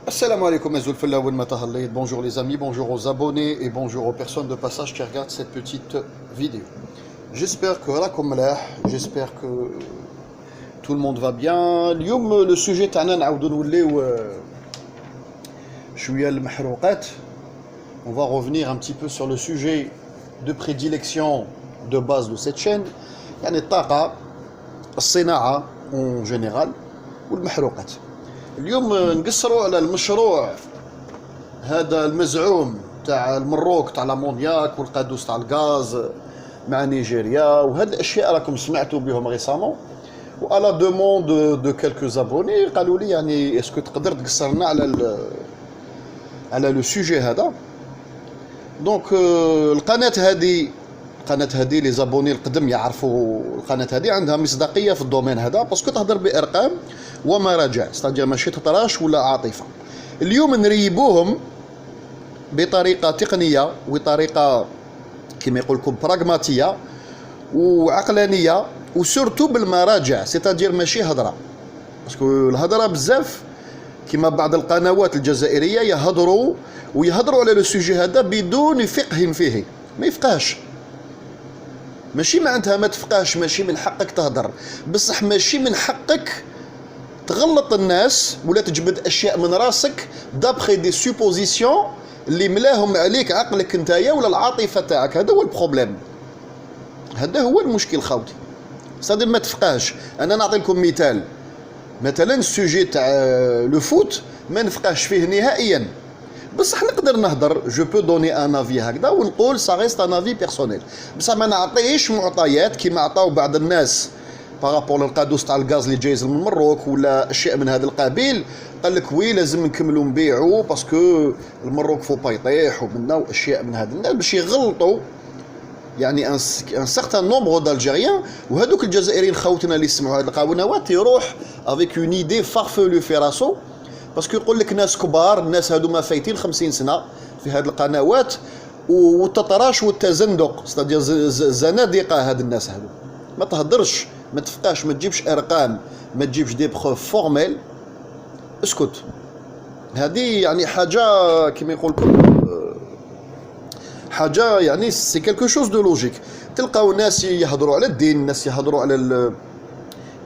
Assalamu alaikum bonjour les amis, bonjour aux abonnés et bonjour aux personnes de passage qui regardent cette petite vidéo. J'espère que j'espère que tout le monde va bien. Le sujet on va revenir un petit peu sur le sujet de prédilection de base de cette chaîne, يعني الطاقة الصناعة en général والمحروقات. اليوم نقصروا على المشروع هذا المزعوم تاع المروك تاع لامونياك والقادوس تاع الغاز مع نيجيريا وهاد الاشياء راكم سمعتوا بهم ريسامون وعلى دوموند دو كالكو ابوني قالوا لي يعني اسكو تقدر تقصر لنا على لو سوجي هذا. دونك القناه هذه لي زابوني القدم يعرفوا القناه هذه عندها مصداقيه في الدومين هذا باسكو تهضر بارقام ومراجع ستادير ماشي تطراش ولا عاطفه. اليوم نريبوهم بطريقه تقنيه وطريقه كما يقول لكم براغماتيه وعقلانيه وسورتو بالمراجع ستادير ماشي هضره باسكو الهضره بزاف كما بعض القنوات الجزائريه يهضروا على لو سوجي هذا بدون فقه فيه. ما يفقهش، ماشي معناتها ما تفقهش، ماشي من حقك تهضر، بصح ماشي من حقك تغلط الناس ولا تجبد اشياء من راسك دابخي دي سوبوزيسيون اللي ملاهم عليك عقلك نتايا ولا العاطفه تاعك. هذا هو البروبليم، هذا هو المشكل خاوتي. صادق ما تفقهش. انا نعطي لكم مثلا السوجي تاع لو فوت ما نفقهش فيه نهائيا، بصح نقدر نهضر جو بو دوني ان افي هكذا ونقول سا ريست ان افي بيرسونيل، بصح ما نعطيش معطيات كيما عطاو بعض الناس بارابور للقادوس تاع الغاز اللي جايز من المروك ولا اشياء من هذا القبيل. قال لك وي لازم نكملوا نبيعوا باسكو المروك فو با يطيح ومنا واشياء من هذا النوع باش يغلطوا يعني ان سارتان نومبر دالجيريان. وهذوك الجزائريين خوتنا اللي يسمعوا هذه القنوات يروح افيك اون ايدي فارفلو في راسو باسكو يقول لك ناس كبار، الناس هذوما فايتين 50 سنه في هذه القنوات والتطراش والتزندق ستادير زنادقه. هاد الناس هذو ما تهضرش، ما تفقاش، ما تجيبش ارقام، ما تجيبش دي بروف فورميل، اسكت. هذه يعني حاجه كما يقول لكم حاجه يعني سي كالكو شوز دو لوجيك. تلقاو ناس يهضروا على الدين، ناس يهضروا على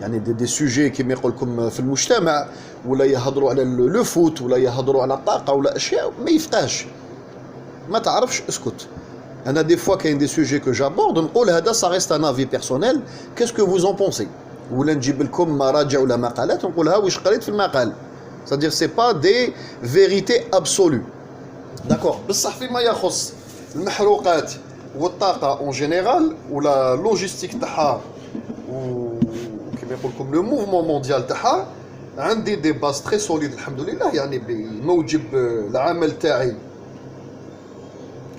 يعني دي سوجي كما يقول لكم في المجتمع، ولا يهضروا على لو فوت، ولا يهضروا على الطاقه ولا اشياء ما يفقاش، ما تعرفش، اسكت. انا دي فوا كاين دي سوجي كو جابورد نقول هذا سا ريست ان افي بيرسونيل كاسكو فوز اون بونسي، ولا نجيب لكم مراجع ولا مقالات نقولها واش قريت في المقال. c'est-à-dire c'est pas des vérités absolues. داكور. بصح فيما يخص المحروقات والطاقه اون جينيرال ولا لوجيستيك تاعها وكما يقول لكم لو موفمون مونديال تاعها، عندي دي باز تري سوليد الحمد لله. يعني بموجب العمل تاعي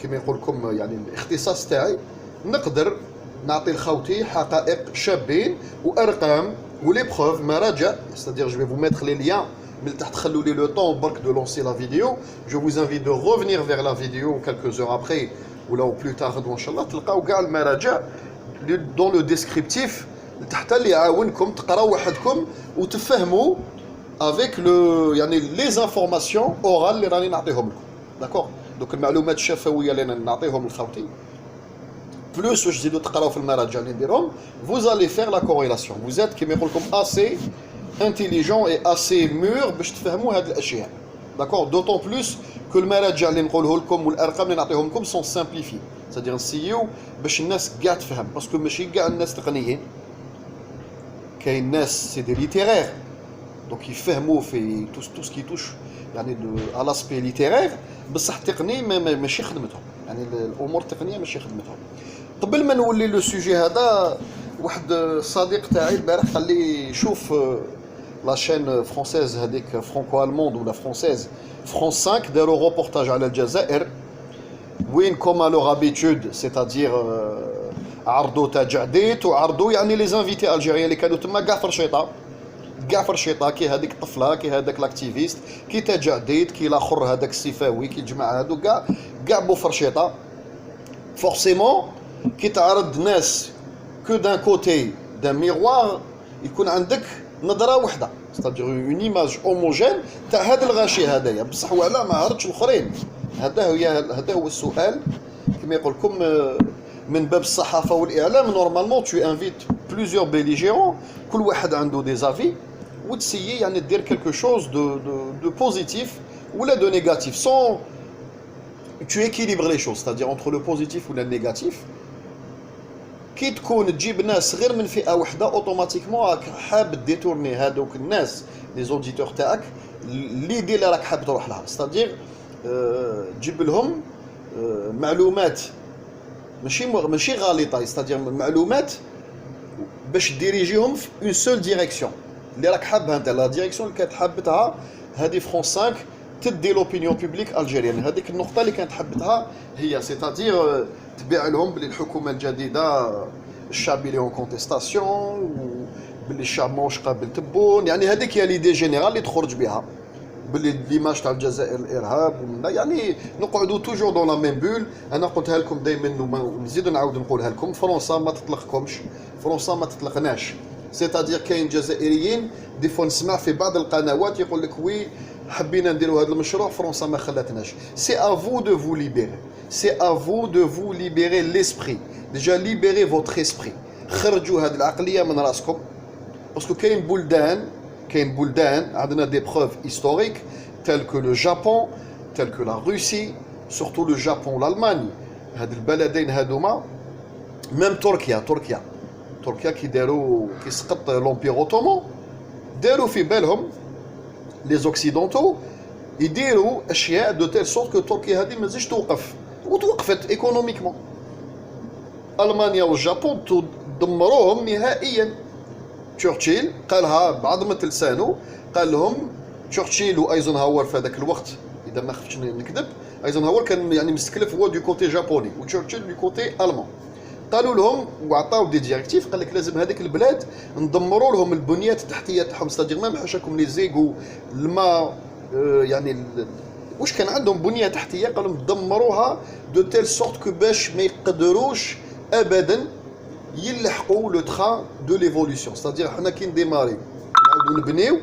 كما يقول لكم يعني الاختصاص تاعي نقدر نعطي لخوتي حقائق شابين وارقام ولي بروف مراجع. c'est-à-dire je vais vous mettre les liens من تحت. خلوا لي لو طون برك دو لونسي لا فيديو. je vous invite de revenir vers la vidéo quelques heures après ولا بلو تار ان شاء الله تلقاو كاع المراجع دون لو ديسكريبتيف تحت اللي يعاونكم تقراو وحدكم وتفهموا افيك لو يعني لي زانفورماسيون اورال اللي راني نعطيهم لكم. داكور. دوك المعلومات الشفويه اللي نعطيهم لخوتي بلوس واش تزيدوا تقراو في المراجع اللي نديرهم vous allez faire la corrélation. vous êtes كيما يقول لكم assez intelligent et assez mûr باش تفهموا هاد الاشياء. داكور. دوطون بلوس كو المراجع اللي نقوله لكم والارقام اللي نعطيهم لكم سون سامبليفي، c'est-à-dire نسيو باش الناس كاع تفهم باسكو ماشي كاع الناس تقنيين. كاين ناس سي دي ليتيرير دونك يفهموا في تو سكي توش يعني على لاسبي ليتيرير، بصح تقني ماشي خدمتهم، يعني الامور التقنيه ماشي خدمتهم. قبل ما نولي لو سوجي هذا، واحد صديق تاعي البارح قال لي شوف لا شين فرونسيز هذيك فرانكو الموند ولا فرونسيز فرونس 5 داروا روبورتاج على الجزائر وين كوما لوغ ابيتود سيتادير عرضوا تاع جعديت وعرضوا يعني لي زانفيتي الجيريان اللي كانوا تما كاع فرشيطه كي هذيك الطفله كي هذاك لاكتيفيست كي تاع جعديت كي الاخر هذاك السيفاوي كي الجماعه هذو كاع بو فرشيطه. فورسيمون كي تعرض ناس كو دان كوتي دان ميغوار يكون عندك نظره وحده c'est-à-dire une image homogène تاع هذا الغاشي هذايا بصح وعلى ما عرضش الاخرين. هذا هو السؤال كما يقول لكم من باب الصحافه والاعلام. نورمالمون tu invites plusieurs belligérants كل واحد عنده des avis وتسيي يعني دير quelque chose de positif ou là de négatif sans tu équilibres les choses, c'est-à-dire entre le positif ou le négatif. كي تكون تجيب ناس غير من فئه وحده اوتوماتيكمون راك حاب ديتورني هذوك الناس لي زوديتور تاعك ليدي اللي راك حاب تروح لها، ستادير تجيب لهم معلومات ماشي غالطه، ستادير معلومات باش ديريجيهم في اون سول ديريكسيون اللي راك حابها انت، لا ديريكسيون اللي كانت حابتها هذه فرونس 5 تدي لوبينيون بوبليك الجيريان. هذيك النقطه اللي كانت حبتها هي سيتادير تبيع لهم بلي الحكومه الجديده الشعبي لي اون كونتيستاسيون وبلي الشعب ماهوش قابل تبون، يعني هذيك هي ليدي جينيرال اللي تخرج بها بلي ليماج تاع الجزائر الارهاب، يعني نقعدوا توجور دون لا ميم بول. انا قلتها لكم دائما ونزيد نعاود نقولها لكم، فرنسا ما تطلقكمش، فرنسا ما تطلقناش. سيتادير كاين جزائريين دي فوا نسمع في بعض القنوات يقول لك وي حبينا نديروا هذا المشروع فرنسا ما خلاتناش. سي ا فو دو فو ليبيري، سي ا فو دو فو ليبيري ليسبري، ديجا ليبيري فوتر اسبري، خرجوا هذه العقليه من راسكم. باسكو كاين بلدان عندنا دي بروف هيستوريك تال كو لو جابون، تال كو لا روسي، سورتو لو جابون والالماني، هاد البلدين هادوما ميم تركيا كي سقط لومبير اوتومون داروا في بالهم لي زوكسيدونتو يديروا اشياء دو تيل سورت كو تركيا هذه ما تزيدش توقف، وتوقفت ايكونوميكمون. المانيا والجابون دمروهم نهائيا. تشورشيل قالها بعظمة لسانه، قال لهم تشورشيل وايزنهاور في هذاك الوقت اذا ما خفتش نكذب، ايزنهاور كان يعني مستكلف هو دو كوتي جابوني وتشورشيل دو كوتي المان. قالوا لهم وعطاو دي ديريكتيف، قال لك لازم هذيك البلاد ندمروا لهم البنيات التحتيه تاعهم، ستادير ما حاشاكم لي زيغو الماء يعني واش كان عندهم بنيه تحتيه قالوا دمروها دو تيل سورت كو باش ما يقدروش ابدا يلحقوا لو تران دو ليفولوسيون. ستادير حنا كي نديماري نعاودوا نبنيو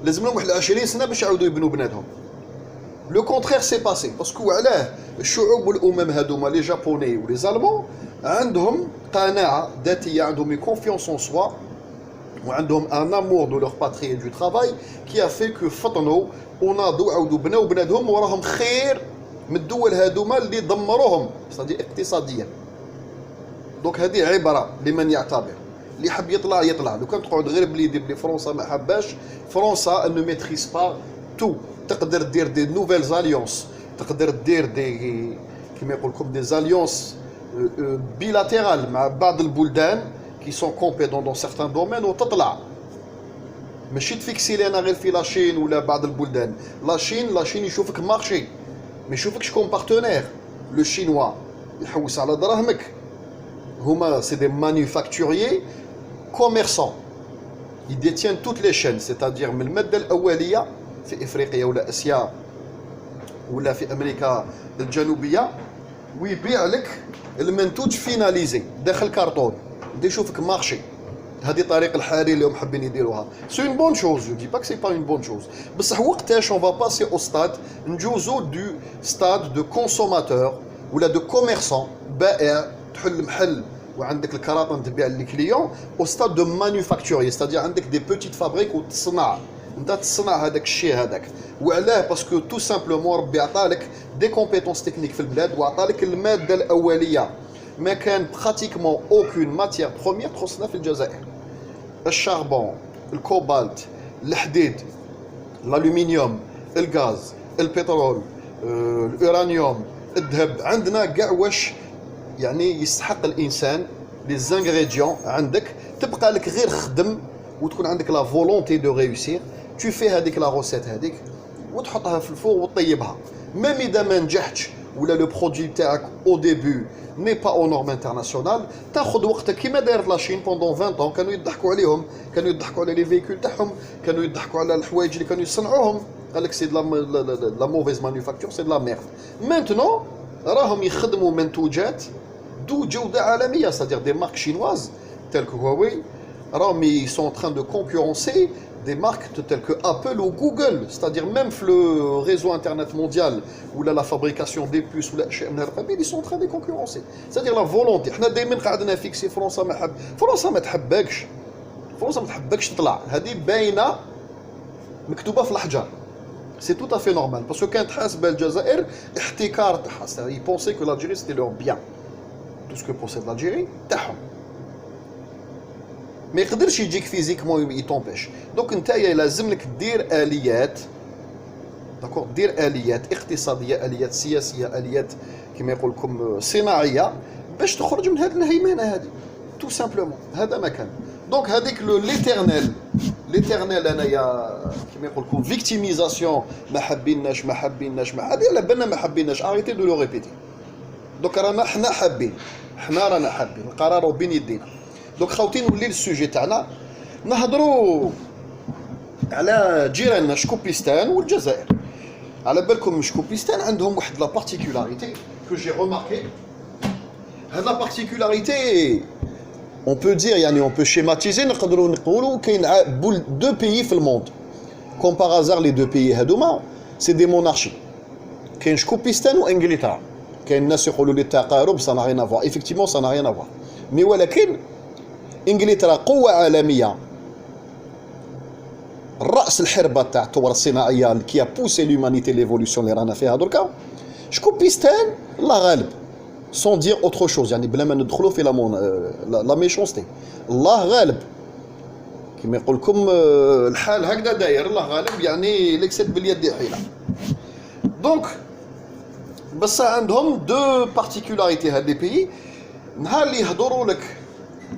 لازم لهم واحد 20 سنه باش يعاودوا يبنوا بنادهم. لو كونترير سي باسي باسكو علاه الشعوب والامم هذوما لي جابوني ولي زالمون عندهم قناعه ذاتيه، عندهم كونفيونس اون سوا وعندهم ان امور دو لور باتري دو ترافاي كي افي كو فطنوا وناضوا عاودوا بناو بنادهم وراهم خير من الدول هذوما اللي دمروهم ستادير اقتصاديا. دونك هذه عبره لمن يعتبر، اللي حب يطلع لو كان تقعد غير بليدي بلي فرنسا ما حباش، فرنسا ان ميتريس با تو، تقدر دير دي نوفيل زاليونس، تقدر دير دي كما يقول لكم دي زاليونس بيلاتيرال مع بعض البلدان كي سون كومبيتون دون سيغتان دومين وتطلع. ماشي تفيكسي لنا غير في لاشين ولا بعض البلدان، لاشين يشوفك مارشي ما يشوفكش كوم بارتنير. لو شينوا يحوس على دراهمك، هما سي دي مانيفاكتوريي كوميرسون ils détiennent toutes les chaînes، c'est-à-dire من الماده الاوليه في افريقيا ولا اسيا ولا في امريكا الجنوبيه ويبيع لك المنتوج فيناليزي داخل كرتون بدا يشوفك مارشي. هذه طريق الحرير اللي هم حابين يديروها. سي اون بون شوز، جو دي با سي با اون بون شوز، بصح وقتاش اون فا باسي او ستاد نجوزو دو ستاد دو كونسوماتور ولا دو كوميرسون بائع تحل محل وعندك الكراطن تبيع لي كليون او ستاد دو مانيفاكتوري، ستادير عندك دي بوتيت فابريك وتصنع انت تصنع هذاك الشيء هذاك. وعلاه باسكو تو سامبلومون ربي عطالك دي كومبيتونس تكنيك في البلاد وعطالك الماده الاوليه. ما كان براتيكمون اوكون ماتيير بروميير تخصنا في الجزائر، الشاربون، الكوبالت، الحديد، الالومنيوم، الغاز، البترول، الأورانيوم، الذهب، عندنا كاع واش يعني يستحق الانسان لي زانغريديون عندك. تبقى لك غير خدم وتكون عندك لا فولونتي دو ريوسير، تو في هذيك لا روسيت هذيك وتحطها في الفور وتطيبها. ميم اذا ما نجحتش ولا لو برودوي تاعك او ديبي ني با او نورم انترناسيونال، تاخذ وقتك كيما دارت لاشين بوندون 20 طون. كانوا يضحكوا عليهم، كانوا يضحكوا على لي فيكول تاعهم، كانوا يضحكوا على الحوايج اللي كانوا يصنعوهم. قال لك سي دو لا موفيز مانيفاكتور، سي دو لا ميرد. مانتنون راهم يخدموا منتوجات دو جوده عالميه، c'est-à-dire des marques chinoises telles que Huawei راهم ils sont en train de concurrencer des marques telles que Apple ou Google, c'est-à-dire même le réseau Internet mondial ou là, la fabrication des puces ou la ils sont en train de concurrencer. C'est-à-dire la volonté. احنا دائما قاعدين فيكسي فرنسا ما حب فرنسا ما تحبكش. فرنسا ما تحبكش تطلع. هذه باينه مكتوبه في الحجر. C'est tout à fait normal parce que quand حاسبه الجزائر احتكار تاعها. Ils pensaient que l'Algérie c'était leur bien. Tout ce que possède l'Algérie تاعهم. ما يقدرش يجيك فيزيكمون يطومبيش دونك نتايا لازم لك دير اليات داكور دير اليات اقتصاديه اليات سياسيه اليات كما يقول لكم صناعيه باش تخرج من هذه الهيمنه هذه تو سامبلومون هذا ما كان دونك هذيك ليترنيل انايا كما يقول لكم فيكتيميزاسيون ما حابيناش هذه على بالنا ما حابيناش اريتي دو لو ريبيتي دونك رانا حنا حابين القرار بين يدينا دونك خاوتي نولي للسوجي تاعنا نهضروا على جيراننا شكوبيستان والجزائر على بالكم شكوبيستان عندهم واحد لا بارتيكولاريتي كو جي روماركي هاد لا بارتيكولاريتي on peut dire يعني on peut schématiser نقدروا نقولوا كاين دو بيي في الموند كوم باغ ازار لي دو بيي هادوما سي دي مونارشي كاين شكوبيستان وانجلترا كاين الناس يقولوا لي التقارب سا نا ريان افوار ايفيكتيفمون سا نا ريان افوار مي ولكن انجلترا قوة عالمية الرأس الحربة تاع الثورة الصناعية كي بوسي لومانيتي ليفولوسيون اللي رانا فيها دركا شكوبيستان الله غالب سون دير اوتر شوز يعني بلا ما ندخلوا في لا ميشونستي الله غالب كما يقول لكم الحال هكذا داير الله غالب يعني ليكسيت باليد حيلة دونك بس عندهم دو بارتيكولاريتي هاد لي بيي نهار اللي يهضروا لك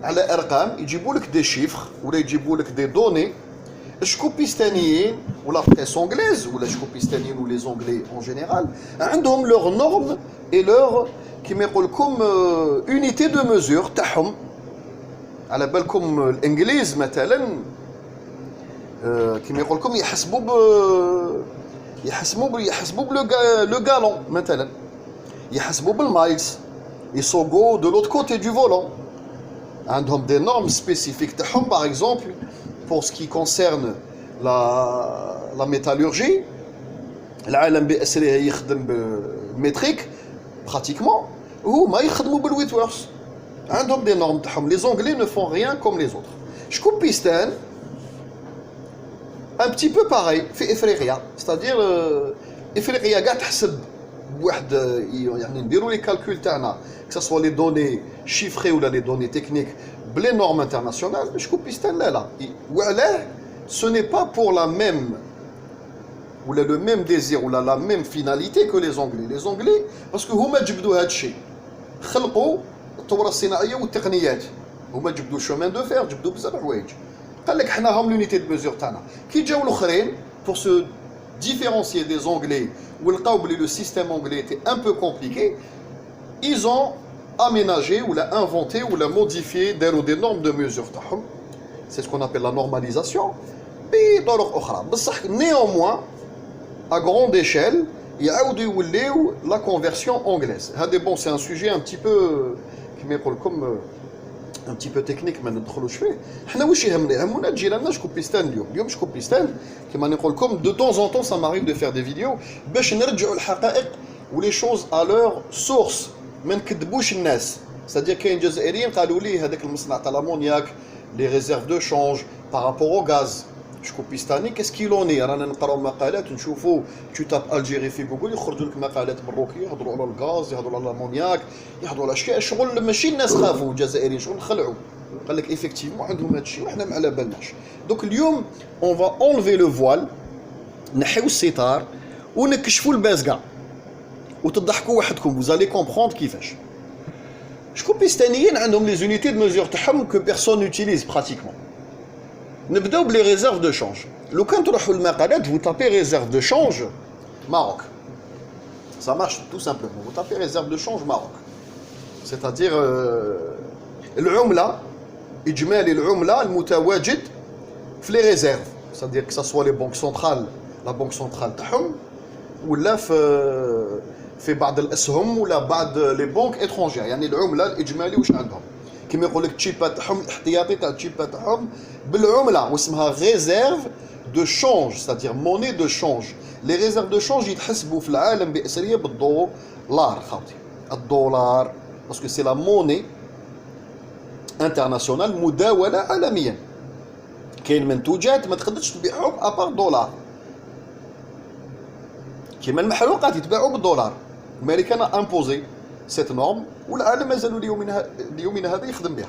على ارقام يجيبوا لك دي شيفر ولا يجيبوا لك دي دوني الشكوبيستانيين ولا بريس انجليز ولا الشكوبيستانيين ولي زونغلي اون جينيرال عندهم لوغ نورم اي لوغ كيما يقول لكم اونيتي دو ميزور تاعهم على بالكم الانجليز مثلا كيما يقول لكم يحسبوا لو غالون مثلا يحسبوا بالمايلز يسوقوا دو لوت كوتي دو فولون عندهم des normes spécifiques تاعهم par exemple pour ce qui concerne la métallurgie العالم بأسره يخدم بالمتريك pratiquement هما يخدموا بالويتورس عندهم des normes تاعهم les anglais ne font rien comme les autres شكوبيستان un petit peu pareil في افريقيا c'est-à-dire افريقيا قاع تحسب واحد يعني نديروا لي كالكول تاعنا que ce soit les données chiffrées ou les données techniques les normes internationales شكوبيستان لا وعلاه ce n'est pas pour la même ou le même désir ou la même finalité que les anglais parce que هما جبدوا هذا الشيء خلقوا الثوره الصناعيه والتقنيات هما جبدوا شومان دو فير جبدوا بزاف حوايج قال لك حنا هم لونيتي دو ميزور تاعنا كي جاو الاخرين pour se différencier des anglais ولقاو بلي le système anglais était un peu compliqué ils ont aménagé ou l'a inventé ou l'a modifié des normes de mesure تاعهم c'est ce qu'on appelle la normalisation بطرق اخرى بصح néanmoins à grande échelle يعاودوا يوليو la conversion anglaise هذا bon c'est un sujet un petit peu كما يقول لكم un petit peu technique ما ندخلوش فيه حنا واش يهمنا جيراننا شكوبيستان اليوم شكوبيستان كما نقول لكم de temps en temps ça m'arrive de faire des vidéos باش نرجعوا الحقائق و les choses à leur source ما نكذبوش الناس c'est-à-dire كاين جزائريين قالوا لي هذاك المصنع تاع الامونياك لي ريزيرف دو شونج بارابور او غاز شكوبيستاني كاسكيلوني رانا نقراو مقالات نشوفوا تشوتاب الجيري في جوجل يخرجوا لك مقالات مروكيه يهضروا على الغاز يهضروا على الامونياك يهضروا على اشياء شغل ماشي الناس خافوا الجزائريين شغل خلعوا قال لك ايفيكتيفمون عندهم هذا الشيء وحنا ما على بالناش دوك اليوم اون فا اونليفي لو فوال نحيو الستار ونكشفوا البازكا وتضحكوا وحدكم وزالي كومبروندر كيفاش شكوبيستانيين عندهم لي زونيتي دو ميزور تاعهم كو بيرسون يوتيليز براتيكمون نبداو بلي ريزيرف دو شونج لو كان تروحوا المقالات vous tapez réserve de change Maroc ça marche tout simplement vous tapez réserve de change Maroc c'est-à-dire العملة إجمالي العملة المتواجد في لي ريزيرف c'est-à-dire que ça soit les banques centrales la banque centrale تاعهم ولا في بعض الأسهم ولا بعض لي بنك إترونجير يعني العملة الإجمالي واش عندهم كيما يقول لك التشيبات تاعهم الاحتياطي تاع التشيبات تاعهم بالعمله واسمها ريزيرف دو شونج ستادير موني دو شونج. لي ريزيرف دو شونج يتحسبوا في العالم باسريه بالدولار خاوتي. الدولار باسكو سي لا موني انترناسيونال مداوله عالميا. كاين منتوجات ما تقدرش تبيعهم ابار دولار كيما المحروقات يتباعوا بالدولار. الامريكان امبوزي سيت نورم والعالم مازالوا ليومنا هذا يخدم بها.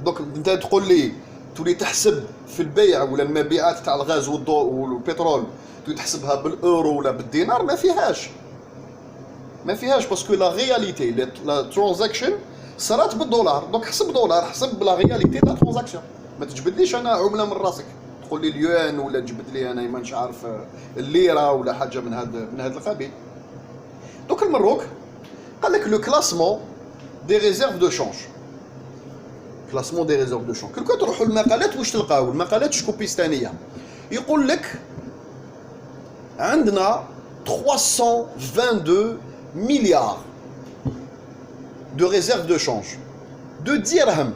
دونك انت تقول لي تولي تحسب في البيع ولا المبيعات تاع الغاز والبترول تولي تحسبها بالاورو ولا بالدينار، ما فيهاش باسكو لا رياليتي لا ترانزاكشن صارت بالدولار. دونك حسب دولار، حسب لا رياليتي تاع ترانزاكشن. ما تجبدليش انا عمله من راسك تقول لي اليوان ولا تجبد لي انا ما نش عارف الليره ولا حاجه من هذا القبيل. دونك المروك قال لك لو كلاسمون دي ريزيرف دو شونج. كلاسمون دي ريزيرف دو شونج كي تروحوا المقالات واش تلقاو؟ المقالات شكوبيستانيه يقول لك عندنا 322 مليار de réserve de change de dirham.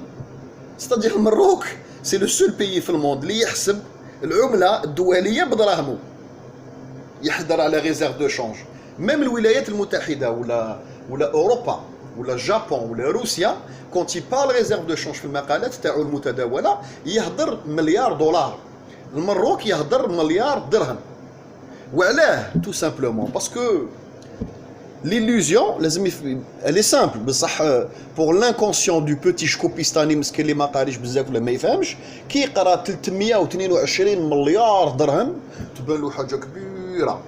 C'est-à-dire المروك سي لو سول بيي في الموند اللي يحسب العمله الدوليه بدراهمه، يحضر على ريزيرف دو شونج. ميم الولايات المتحده ولا اوروبا ولا جابون ولا روسيا كونت يبار ريزيرف دو شونج في المقالات تاعو المتداوله يهضر مليار دولار. المروك يهضر مليار درهم. وعلاه؟ تو سامبلومون باسكو l'illusion لازم elle est simple بصح pour l'inconscient du petit شكوبيستاني مسكين اللي ما قاريش بزاف ولا ما يفهمش كي يقرا 322 مليار درهم تبان له حاجه كبيره.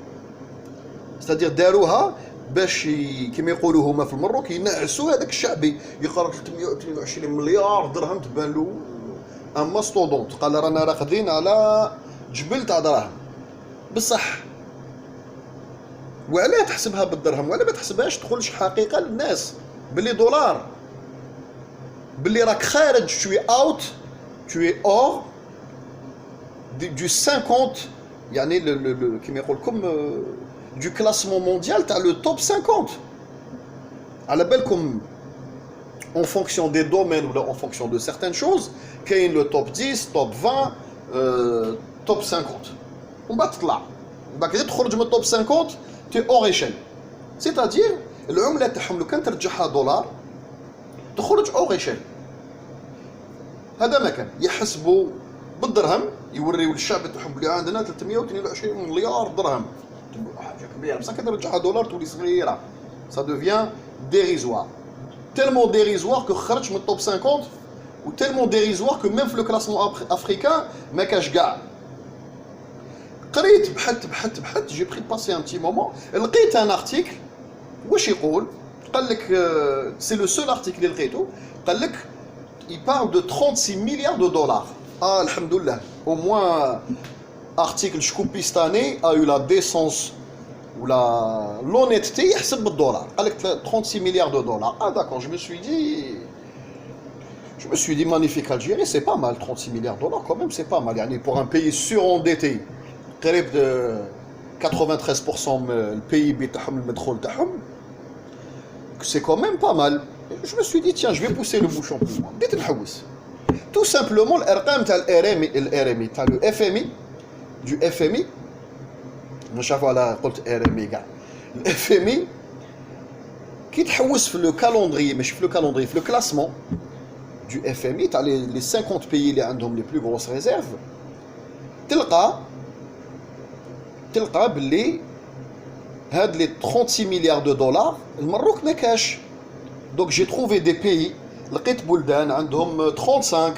ستادير داروها باش كيما يقولوا هما في المروك ينعسوا هذاك الشعبي يقرا 322 مليار درهم تبان له ان ماستودونت. قال رانا راقدين على جبل تاع دراهم بصح. وعلاه تحسبها بالدرهم وعلاه ما تحسبهاش تقولش حقيقه للناس باللي دولار باللي راك خارج tu es out tu es hors du 50 يعني كيما يقول لكم du classement mondial تاع le top 50. على بالكم en fonction des domaines ou en fonction de certaines choses كاين le top 10 top 20 top 50 ومن بعد تطلع بعد كده تخرج من التوب 50 تي اور échelle. c'est-à-dire العمله تاعهم لو كان ترجعها دولار تخرج اور échelle. هذا ما كان يحسبوا بالدرهم يوريوا للشعب تاعهم بلي عندنا 322 مليار درهم حاجه كبيره بصح كي ترجعها دولار تولي صغيره. ça devient dérisoire tellement dérisoire que خرج من التوب 50 و tellement dérisoire que même في لو كلاسمون افريكان ما كاش كاع. قريت بحثت جي بري باسي ان تي مومون لقيت ان ارتيكل واش يقول. قال لك سي لو سول ارتيكل اللي لقيته قال لك il parle de 36 milliards de dollars. الحمد لله au moins article شكوبيستاني a eu la décence ou l'honnêteté يحسب بالدولار. قال لك 36 milliards de dollars. d'accord, je me suis dit magnifique Algérie, c'est pas mal 36 milliards de dollars quand même, c'est pas mal يعني pour un pays surendetté قريب 93% le PIB تاعهم المدخول تاعهم c'est quand même pas mal. Je me suis dit tiens je vais pousser le bouchon plus loin. بديت نحوس tout simplement الارقام تاع الRMI تاع le FMI du FMI مش عارف على قلت RMI كاع الFMI كي تحوس في لو كالندري مش في لو كالندري في لو كلاسمون du FMI تاع les 50 pays اللي عندهم les plus grosses réserves تلقى باللي هاد لي 36 مليار دو دولار المروك ما كاش. دونك جي تروفي دي بيي لقيت بلدان عندهم 35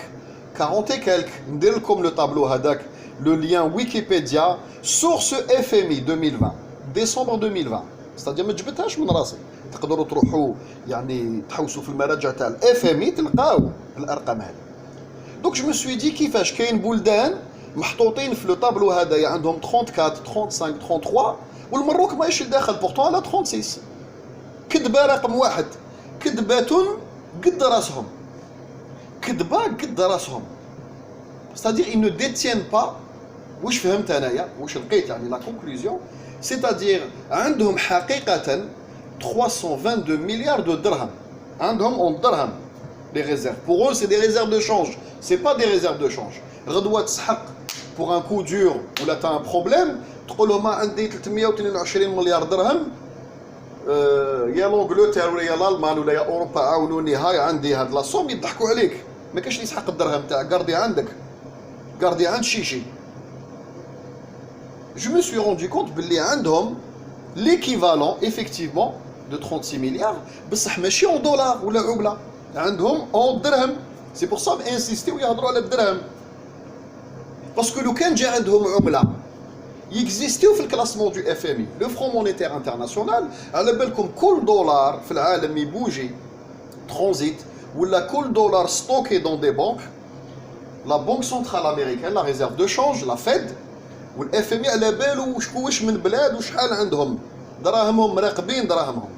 40 et quelques. ندير لكم لو طابلو هذاك لو لين ويكيبيديا سورس اف ام اي 2020 ديسمبر 2020. ستادير ما جبتهاش من راسي تقدروا تروحوا يعني تحوسوا في المراجع تاع الاف ام اي تلقاو الارقام هذه. دونك جو مو سوي دي كيفاش كاين بلدان محطوطين في لو طابلو هذايا عندهم 34 35 33 والمروك ماهيش داخل بورتون على 36. كذبه رقم واحد كذبات قد راسهم كذبه قد راسهم. c'est-à-dire ils ne détiennent pas واش فهمت انايا واش لقيت يعني لا كونكلوزيون c'est-à-dire عندهم حقيقه 322 مليار دو درهم عندهم اون درهم les réserves. Pour eux, c'est des réserves de change. C'est pas des réserves de change. غدوة تسحق pour un coup dur ou là tu as un problème, تقول لهم عندي 322 مليار درهم يا لونجلتير ولا يا الالمان ولا يا اوروبا عاونوني هاي عندي هاد لاصوم يضحكوا عليك. ما كاينش اللي يسحق الدرهم تاعك، قاردي عندك، قاردي عند شيشي. Je me suis rendu compte باللي عندهم l'équivalent effectivement de 36 milliards بصح ماشي en dollars ولا عملة، عندهم en درهم. C'est pour ça insister ويهضروا على الدرهم. باسكو لو كان جا عندهم عملة يكزيستيو في الكلاسمون دو اف ام اي لو فرون مونيتير انترناسيونال، على بالكم كل دولار في العالم يبوجي ترانزيت ولا كل دولار ستوكي دون دي بانك، لا بنك سنترال امريكان لا ريزيرف دو شانج لا فيد والاف ام اي على بالو واش من بلاد وشحال عندهم دراهمهم، مراقبين دراهمهم.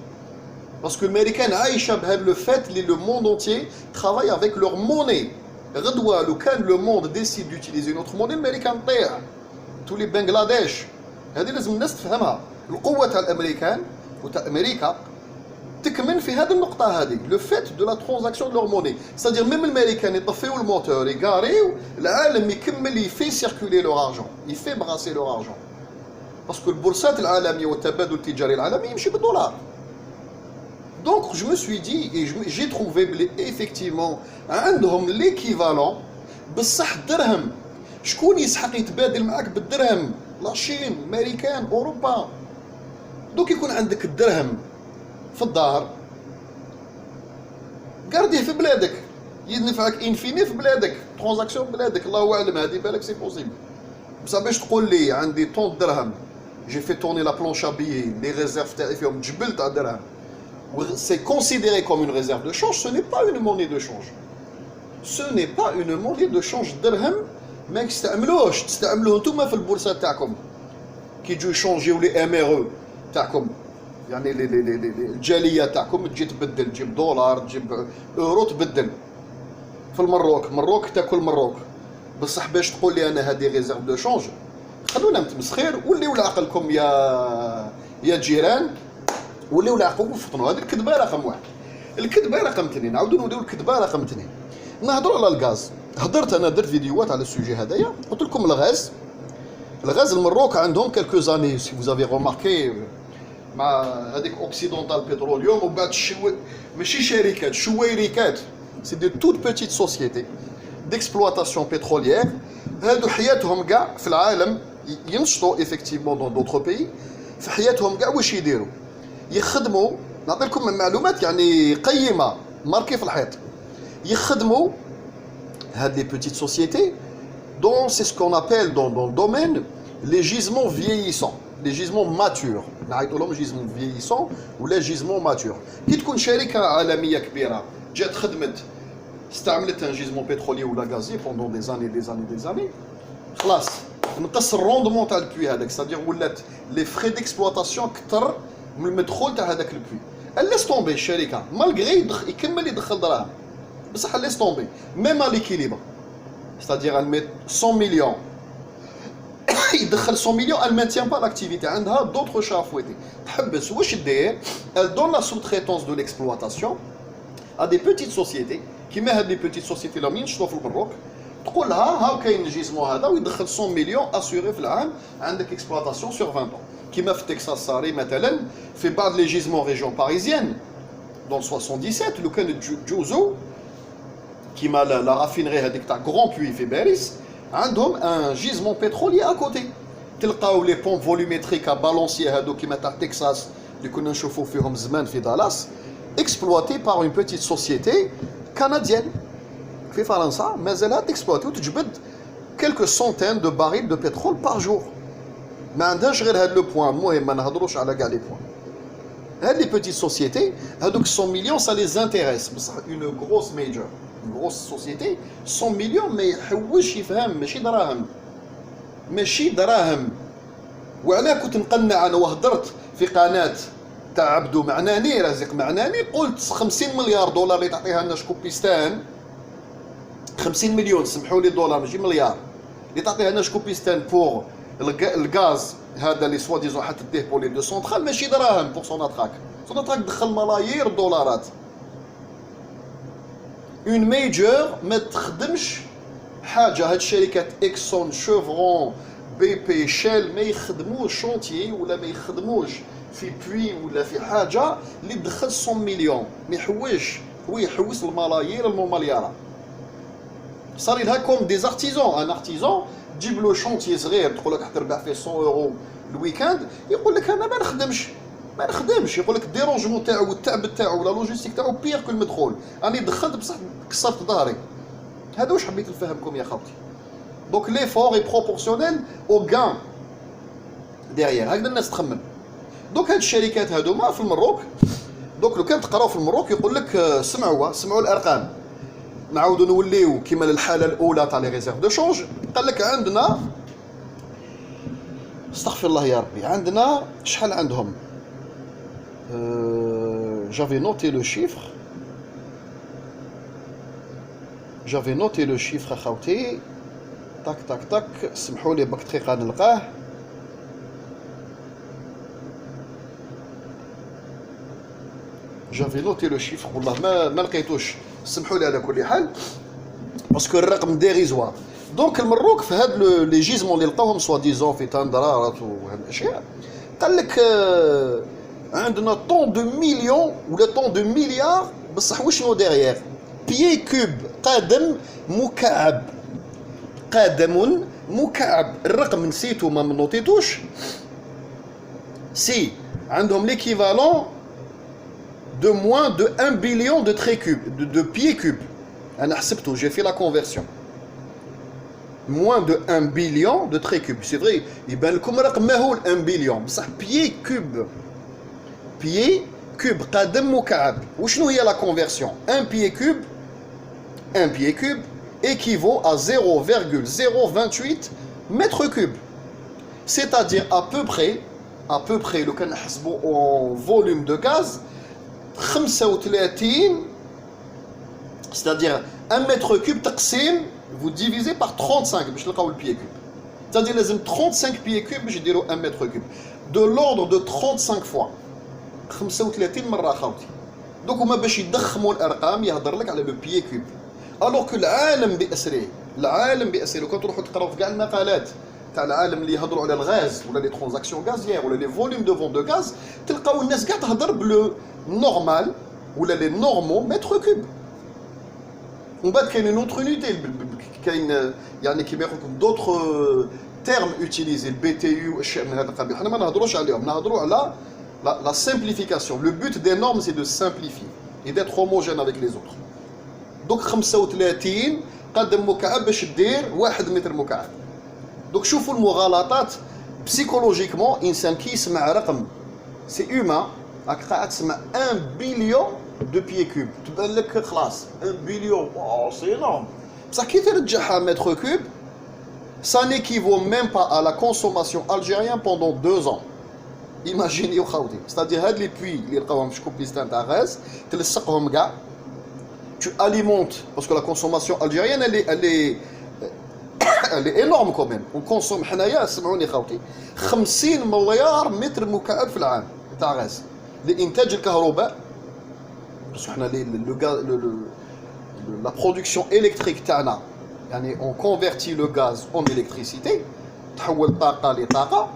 باسكو الامريكان عايشه بهذا لو فات لي لو موند اونتيي ترافاي افيك لور موني. غدوه لو كان لو موند ديسيد دوتيليزي نوتر موني الامريكان طيح تولي بنغلاديش. هذه لازم الناس تفهمها. القوه تاع الامريكان وتاع امريكا تكمن في هذه النقطه هذه، لو فيت دو لا ترانزاكسيون دو لور موني. سادير ميم الامريكان يطفيو الموتور يغاريو العالم يكمل يفي سيركولي لور ارجون، يفي براسي لور ارجون، باسكو البورصات العالميه والتبادل التجاري العالمي يمشي بالدولار. Donc je me suis dit et j'ai trouvé effectivement عندهم l'équivalent بصح الدرهم. شكون يسحق يتبادل معاك بالدرهم؟ لاشين، الامريكان، اوروبا. دوك يكون عندك الدرهم في الدار قارديه في بلادك ينفعك انفيني في بلادك، ترانزاكسيون في بلادك. الله اعلم هذه بالك سي بوسيبل. بصح باش تقول لي عندي طون درهم جي في تورني لا بلونش ابيي لي ريزيرف تاعي فيهم جبل تاع درهم، c'est considéré comme une réserve de change, ce n'est pas une monnaie de change. Ce n'est pas une monnaie de change. درهم ما تستعملوش، تستعملوه نتوما في البورصه تاعكم كي تجوا يشونجيو لي ام ار او تاعكم، يعني الجاليه تاعكم تجي تبدل، تجيب دولار، تجيب اورو تبدل. في المروك تاكل مروك. بصح باش تقول لي انا هذه ريزيرف دو شونج، خلونا متمسخير وليو لعقلكم يا جيران، وليو لعقلكم فطنوا. هذه الكذبه رقم واحد. الكذبه رقم اثنين، نعاودوا نوليو الكذبه رقم اثنين. نهضروا على الغاز. انا درت فيديوهات على السوجي هذايا، قلت لكم الغاز المروك عندهم كالكو زاني سي فوز افي روماركي مع هذيك اوكسيدونتال بتروليوم وبعد ماشي شركات، شويريكات، سي دي توت بيتيت سوسيتي ديكسبلواتاسيون بتروليير. هادو حياتهم كاع في العالم ينشطوا ايفيكتيفمون دون دوطخ بيي. في حياتهم كاع واش يديروا؟ يخدموا. نعطي لكم معلومات يعني قيمه ماركي في الحيط. يخدموا هاد لي بيتيت سوسيتي دون سي سكون ابل دون الدومين لي جيزمون فييسون، لي جيزمون ماتور. نعيطوا لهم جيزمون فييسون ولا جيزمون ماتور. كي تكون شركه عالميه كبيره جات خدمت استعملت ان جيزمون بترولي ولا غازي بوندون دي زاني خلاص نقص الروندمون تاع البوي هذاك، سادير ولات لي فري ديكسبلواتاسيون كثر من المدخول تاع هذاك البوي. لاس طومبي الشركه مالغري يكمل يدخل دراهم، بصح لاس طومبي ميم ليكيليبر، سادير الميت 100 مليون يدخل 100 مليون، elle maintient pas l'activité، عندها d'autres chats à fouetter. تحبس واش دير؟ elle donne la sous-traitance de l'exploitation à des petites sociétés كيما هاد لي بيتيت سوسيتي اللي ينشطوا في البروك. تقول لها ها كاين الجيزمون هذا ويدخل 100 مليون اسيوري في العام، عندك اكسبلواتاسيون سور 20 ans. كيما في تكساس صاري مثلا في بعض لي جيزمون ريجيون باريزيان دون 77 لو كان جوزو كيما لا رافينري هذيك تاع غران بوي في باريس عندهم ان جيزمون بترولي اكوتي. تلقاو لي بومب فوليومتريك بالونسي هادو كيما تاع تكساس اللي كنا نشوفوا فيهم زمان في دالاس، اكسبلواتي بار اون بيتيت سوسيتي كنديان في فرنسا مازالها تكسبلواتي وتجبد كيلكو سونتين دو باريل دو بترول بار جور. ما عندهاش غير هاد لو بوان. المهم ما نهضروش على كاع لي بوان. هاد لي بيتيت سوسيتي هادوك 100 مليون سا لي زانتيريس، بصح اون غروس ميجر اون غروس سوسيتي 100 مليون ما يحوش يفهم، ماشي دراهم. وعلاه كنت نقنع انا وهدرت في قناه تاع عبدو معناني رازق معناني، قلت 50 مليار دولار اللي تعطيها لنا شكوبيستان، 50 مليون سمحوا لي دولار ماشي مليار، اللي تعطيها لنا شكوبيستان بور الغاز هذا اللي سوا ديزون حتديه بور لي دو سونترال، ماشي دراهم بور سوناتراك. سوناتراك دخل ملايير الدولارات. اون ميجور ما تخدمش حاجه. هاد الشركات اكسون شوفرون بي بي شيل ما يخدموش شونتيي ولا ما يخدموش في بوي ولا في حاجه اللي تدخل 100 مليون. ما يحوش، هو يحوس الملايير المليارات. صار لها كوم دي زارتيزون. ان ارتيزون تجيب له شونتيي صغير تقول لك حتربح فيه 100 اورو الويكاند، يقول لك انا ما نخدمش. يقول لك الديرونجمون تاعو والتعب تاعو ولا لوجيستيك تاعو بيغ كو المدخول. راني دخلت بصح كسرت ظهري. هذا واش حبيت نفهمكم يا خاوتي. دونك ليفور اي بروبورسيونيل او غان ديريير. هكذا الناس تخمم. دونك هاد الشركات هادوما في المروك، دونك لو كان تقراو في المروك يقول لك سمعوا الارقام. نعاودوا نوليو كيما الحاله الاولى تاع لي ريزيرف دو شونج. قال لك عندنا، استغفر الله يا ربي، عندنا شحال عندهم؟ j'avais noté le chiffre خاوتي. تاك سمحوا لي بك دقيقه نلقاه. j'avais noté le chiffre والله ما لقيتوش، سمحوا لي على كل حال باسكو الرقم ديريزوار. دونك المروك في هاد لي جيزمون اللي لقاوهم سوا ديزون في تندرارات وهاد الاشياء، قال لك عندنا طون دو مليون ولا طون دو مليار، بصح وشنو ديريير؟ بيي كوب قادم مكعب، قادم مكعب. الرقم نسيتو ما نوتيتوش. سي عندهم ليكيفالون de moins de 1 billion de traits cubes, de pieds cubes. أنا حسبته, j'ai fait la conversion. Moins de 1 billion de traits cubes. C'est vrai, يبان لكم رقم ماهول 1 billion, بصح pieds cubes. Pieds cubes, قادم مكعب. وشنو هي la conversion? Un pied cube équivaut à 0,028 mètres cubes. C'est-à-dire à peu près, لو كان نحسبوا en volume de gaz, 35, c'est-à-dire 1 mètre cube تقسيم, vous divisez par 35 باش تلقاو البيي كوب. c'est-à-dire لازم 35 pieds cubes باش يديروا 1 mètre cube. de l'ordre de 35 fois. 35 مره خاوتي. دوك هما باش يضخموا الارقام يهضر لك على لو بيي كوب. الوغ كو العالم باسره لو كنت تروحوا تقراو في كاع المقالات تاع العالم اللي يهضروا على الغاز ولا لي ترانزاكسيون غازيير ولا لي فوليوم دو فون دو غاز, تلقاو الناس كاع تهضر بلو نورمال ولا لي نورمال متر كوب. ومن بعد كاين اون اوتر يونيتي, كاين يعني كيما يقول لكم دوطر تيرم اوتيليزي, البي تي يو والاشياء من هذا القبيل. حنا ما نهضروش عليهم, نهضروا على la simplification. Le but des normes c'est de simplifier et d'être homogène avec les autres. Donc 35 قدم مكعب باش دير 1 متر مكعب. دوك شوفوا المغالطات بسيكولوجيكمون. انسان كي يسمع رقم سي اوما راك قاعد تسمع 1 بليون دو بيي كوب, تبان لك خلاص 1 بليون واو سي انورم, بصح كي ترجعها متر كوب ça n'équivaut même pas à la consommation algérienne pendant 2 ans. Imaginez خاوتي, c'est-à-dire هاد لي بوي اللي لقاوهم في شكوبيستان تاع غاز تلصقهم كاع, tu alimentes parce que la consommation algérienne elle est énorme quand même. On consomme حنايا, سمعوني خاوتي, 50 مليار متر مكعب في العام تاع غاز لإنتاج الكهرباء. بس حنا la production électrique تاعنا يعني on convertit le gaz en électricité, تحول طاقة لطاقة.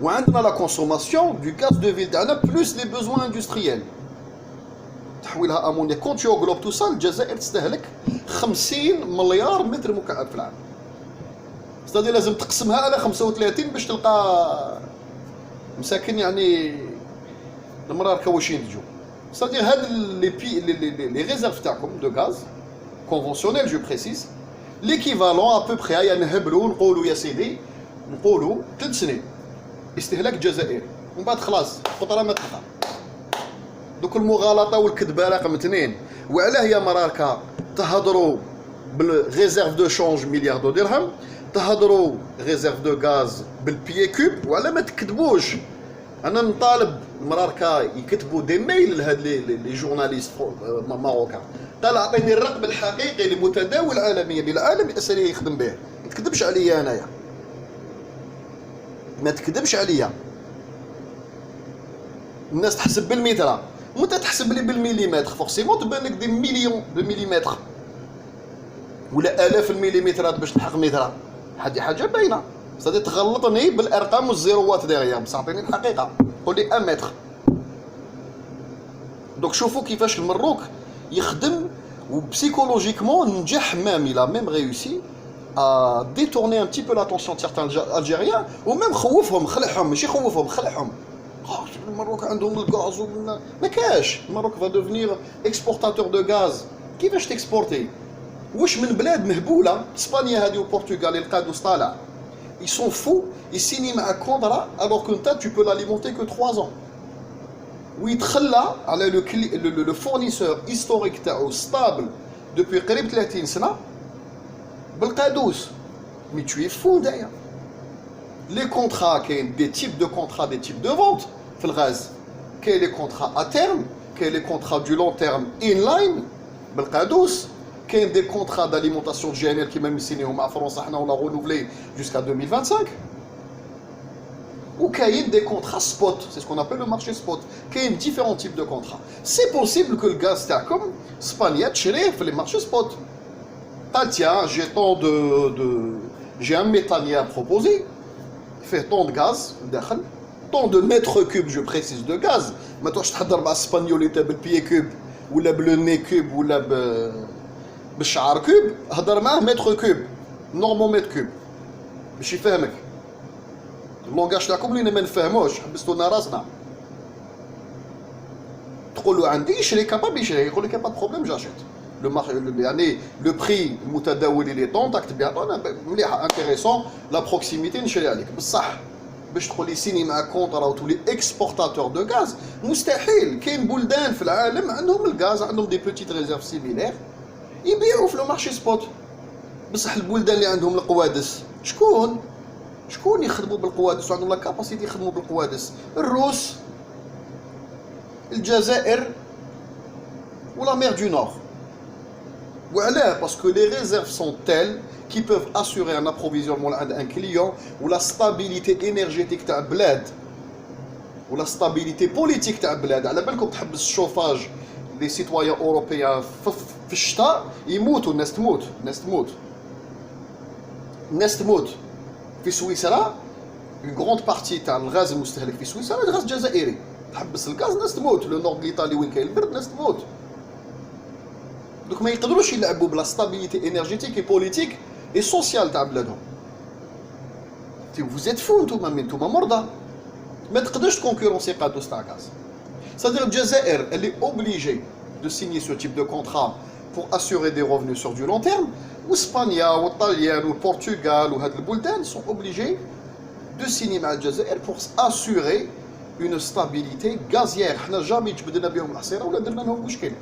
وعندنا la consommation du gaz de ville تاعنا plus les besoins industriels. تحويلها امونيا. كون تو غلوب تو سال, الجزائر تستهلك 50 مليار متر مكعب في العام. استاذي لازم تقسمها على 35 باش تلقى مساكن يعني المرار كواش ينتجوا. استاذي هاد لي ريزيرف تاعكم دو غاز كونفونسيونيل, جو بريسيز ليكيفالون ا بو بري. هيا نهبلوا نقولوا يا سيدي, نقولوا 3 سنين استهلاك جزائري, ومن بعد خلاص قطره ما تلقى. دوك المغالطه والكذبه رقم 2. وعلاه يا مراركا تهضروا بالريزيرف دو شونج مليار دو درهم, تهضروا ريزيرف دو غاز بالبيي كوب, وعلاه ما تكذبوش. انا نطالب مراركا يكتبوا دي ميل لهاد لي جورناليست ماروكان, قال اعطيني الرقم الحقيقي المتداول عالميا للعالم الاسري يخدم به. ما تكذبش عليا انايا, ما تكذبش عليا. الناس تحسب بالمتر, وانت تحسب لي بالمليمتر فورسيمون تبان لك دي مليون دو مليمتر ولا الاف المليمترات باش تلحق متر. هذه حاجه باينه. صدي تغلطني بالارقام والزيروات ديغيا بصح عطيني الحقيقه. قول لي 1 متر. دونك شوفوا كيفاش المروك يخدم وبسيكولوجيكمون نجح مام il a même réussi à détourner un petit peu l'attention de certains Algériens ومام خوفهم خلعهم ماشي خوفهم خلعهم. المروك عندهم الغاز ما كاش. المروك va devenir exportateur de gaz. كيفاش تكسبورتي؟ واش من بلاد مهبوله اسبانيا هذه وبرتغال القادوس طالع ils sont fous ils signent مع كونترا alors que انت tu peux l'alimenter que 3 ans ويتخلى على لو فورنيسور هيستوريك تاعو ستابل دوبوي قريب 30 سنه بالقادوس. مي tu es fou دايا. لي كونترا كاين دي تيب دو كونترا دي تيب دو فونت في الغاز. كاين لي كونترا ا تيرم كاين لي كونترا دو لون تيرم ان لاين بالقادوس. كاين دي كونترا d'alimentation GNL qui même signé مع فرنسا حنا ولا renouvelé jusqu'à 2025. Ou كاين des contrats spot, c'est ce qu'on appelle le marché spot. كاين différents types de contrats. C'est possible que le gaz تاعكم اسبانيا تشريه في les marchés spot. Ah tiens, j'ai un méthanier à proposer. Il fait tant de gaz, tant de mètres cubes, je précise, de gaz. Maintenant, je t'adore ma espagnol تاع بالبيي كوب ولا بالني كوب ولا بالشعر كوب. هضر معاه متر كوب نورمال متر كوب باش يفهمك. اللونغاج تاعكم اللي ما نفهموش حبستو لنا راسنا. تقول له عندي يشري كاباب يشري يقول لك با بروبليم جاشيت لو يعني لو بري المتداول اللي طونتاكت بيعطونا مليحه انتريسون لا بروكسيميتي نشري عليك بصح باش تقول لي سيني مع كونترا وتولي اكسبورتاتور دو غاز مستحيل. كاين بلدان في العالم عندهم الغاز عندهم دي بوتيت ريزيرف سيميلير يبيعوا في لو مارشي سبوت. بصح البلدان اللي عندهم القوادس شكون يخدموا بالقوادس وعندهم لا كاباسيتي يخدموا بالقوادس؟ الروس الجزائر ولا مير دو نور. وعلاه باسكو لي ريزيرف سون تيل qui peuvent assurer un approvisionnement عند un client ou la stabilité énergétique تاع بلاد ou la stabilité politique تاع بلاد. على بالكم تحبس الشوفاج لي سيتويان اوروبيان في الشتاء يموتوا الناس تموت في سويسرا. une grande partie تاع الغاز المستهلك في سويسرا الغاز جزائري. تحبس الغاز الناس تموت. لو نورد ايطالي وين كاين البرد الناس تموت. دوك ما يقدروش يلعبوا بلا ستابيليتي انرجيتيك اي بوليتيك اي سوسيال تاع بلادهم. vous êtes fous نتوما مرضى. ما تقدرش تكونكورونسي قادوس تاع غاز. c'est-à-dire الجزائر اللي اوبليجي de signer ce type de contrat pour assurer des revenus sur du long terme. واسبانيا والطليان والبرتغال وهاد البلدان sont obligés de signer مع الجزائر pour assurer une stabilité gazière. حنا جامي جبدنا بهم الحصيره ولا درنا لهم مشكل.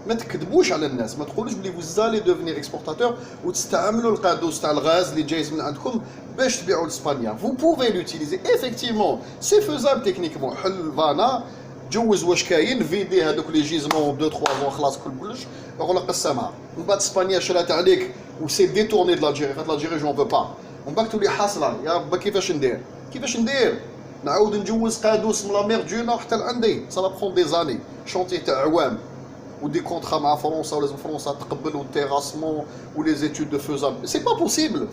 ما تكذبوش على الناس. ما تقولوش بلي فوزالي دوفنيغ اكسبورتاتور وتستعملوا القادوس تاع الغاز اللي جايز من عندكم باش تبيعوا لاسبانيا. فو بوفي لوتيليزي ايفيكتيفمون سي فوزابل تكنيكمون. حل فانا جوز واش كاين فيدي هذوك لي جيزمون 2 3 زون خلاص كلش غلق السماء. من بعد اسبانيا شرات عليك وسي ديتورني دو لالجيري. قالت لالجيري جون بو با. ومن بعد تولي حاصله يا ربا كيفاش ندير نعاود نجوز قادوس من لا مير دو نور حتى لعندي. سا برون دي زاني شونتي تاع عوام ودي كونترا مع فرنسا ولازم فرنسا تقبل والتيراسمون ولي زيتود دو فوزابل. سي با بوسيبل.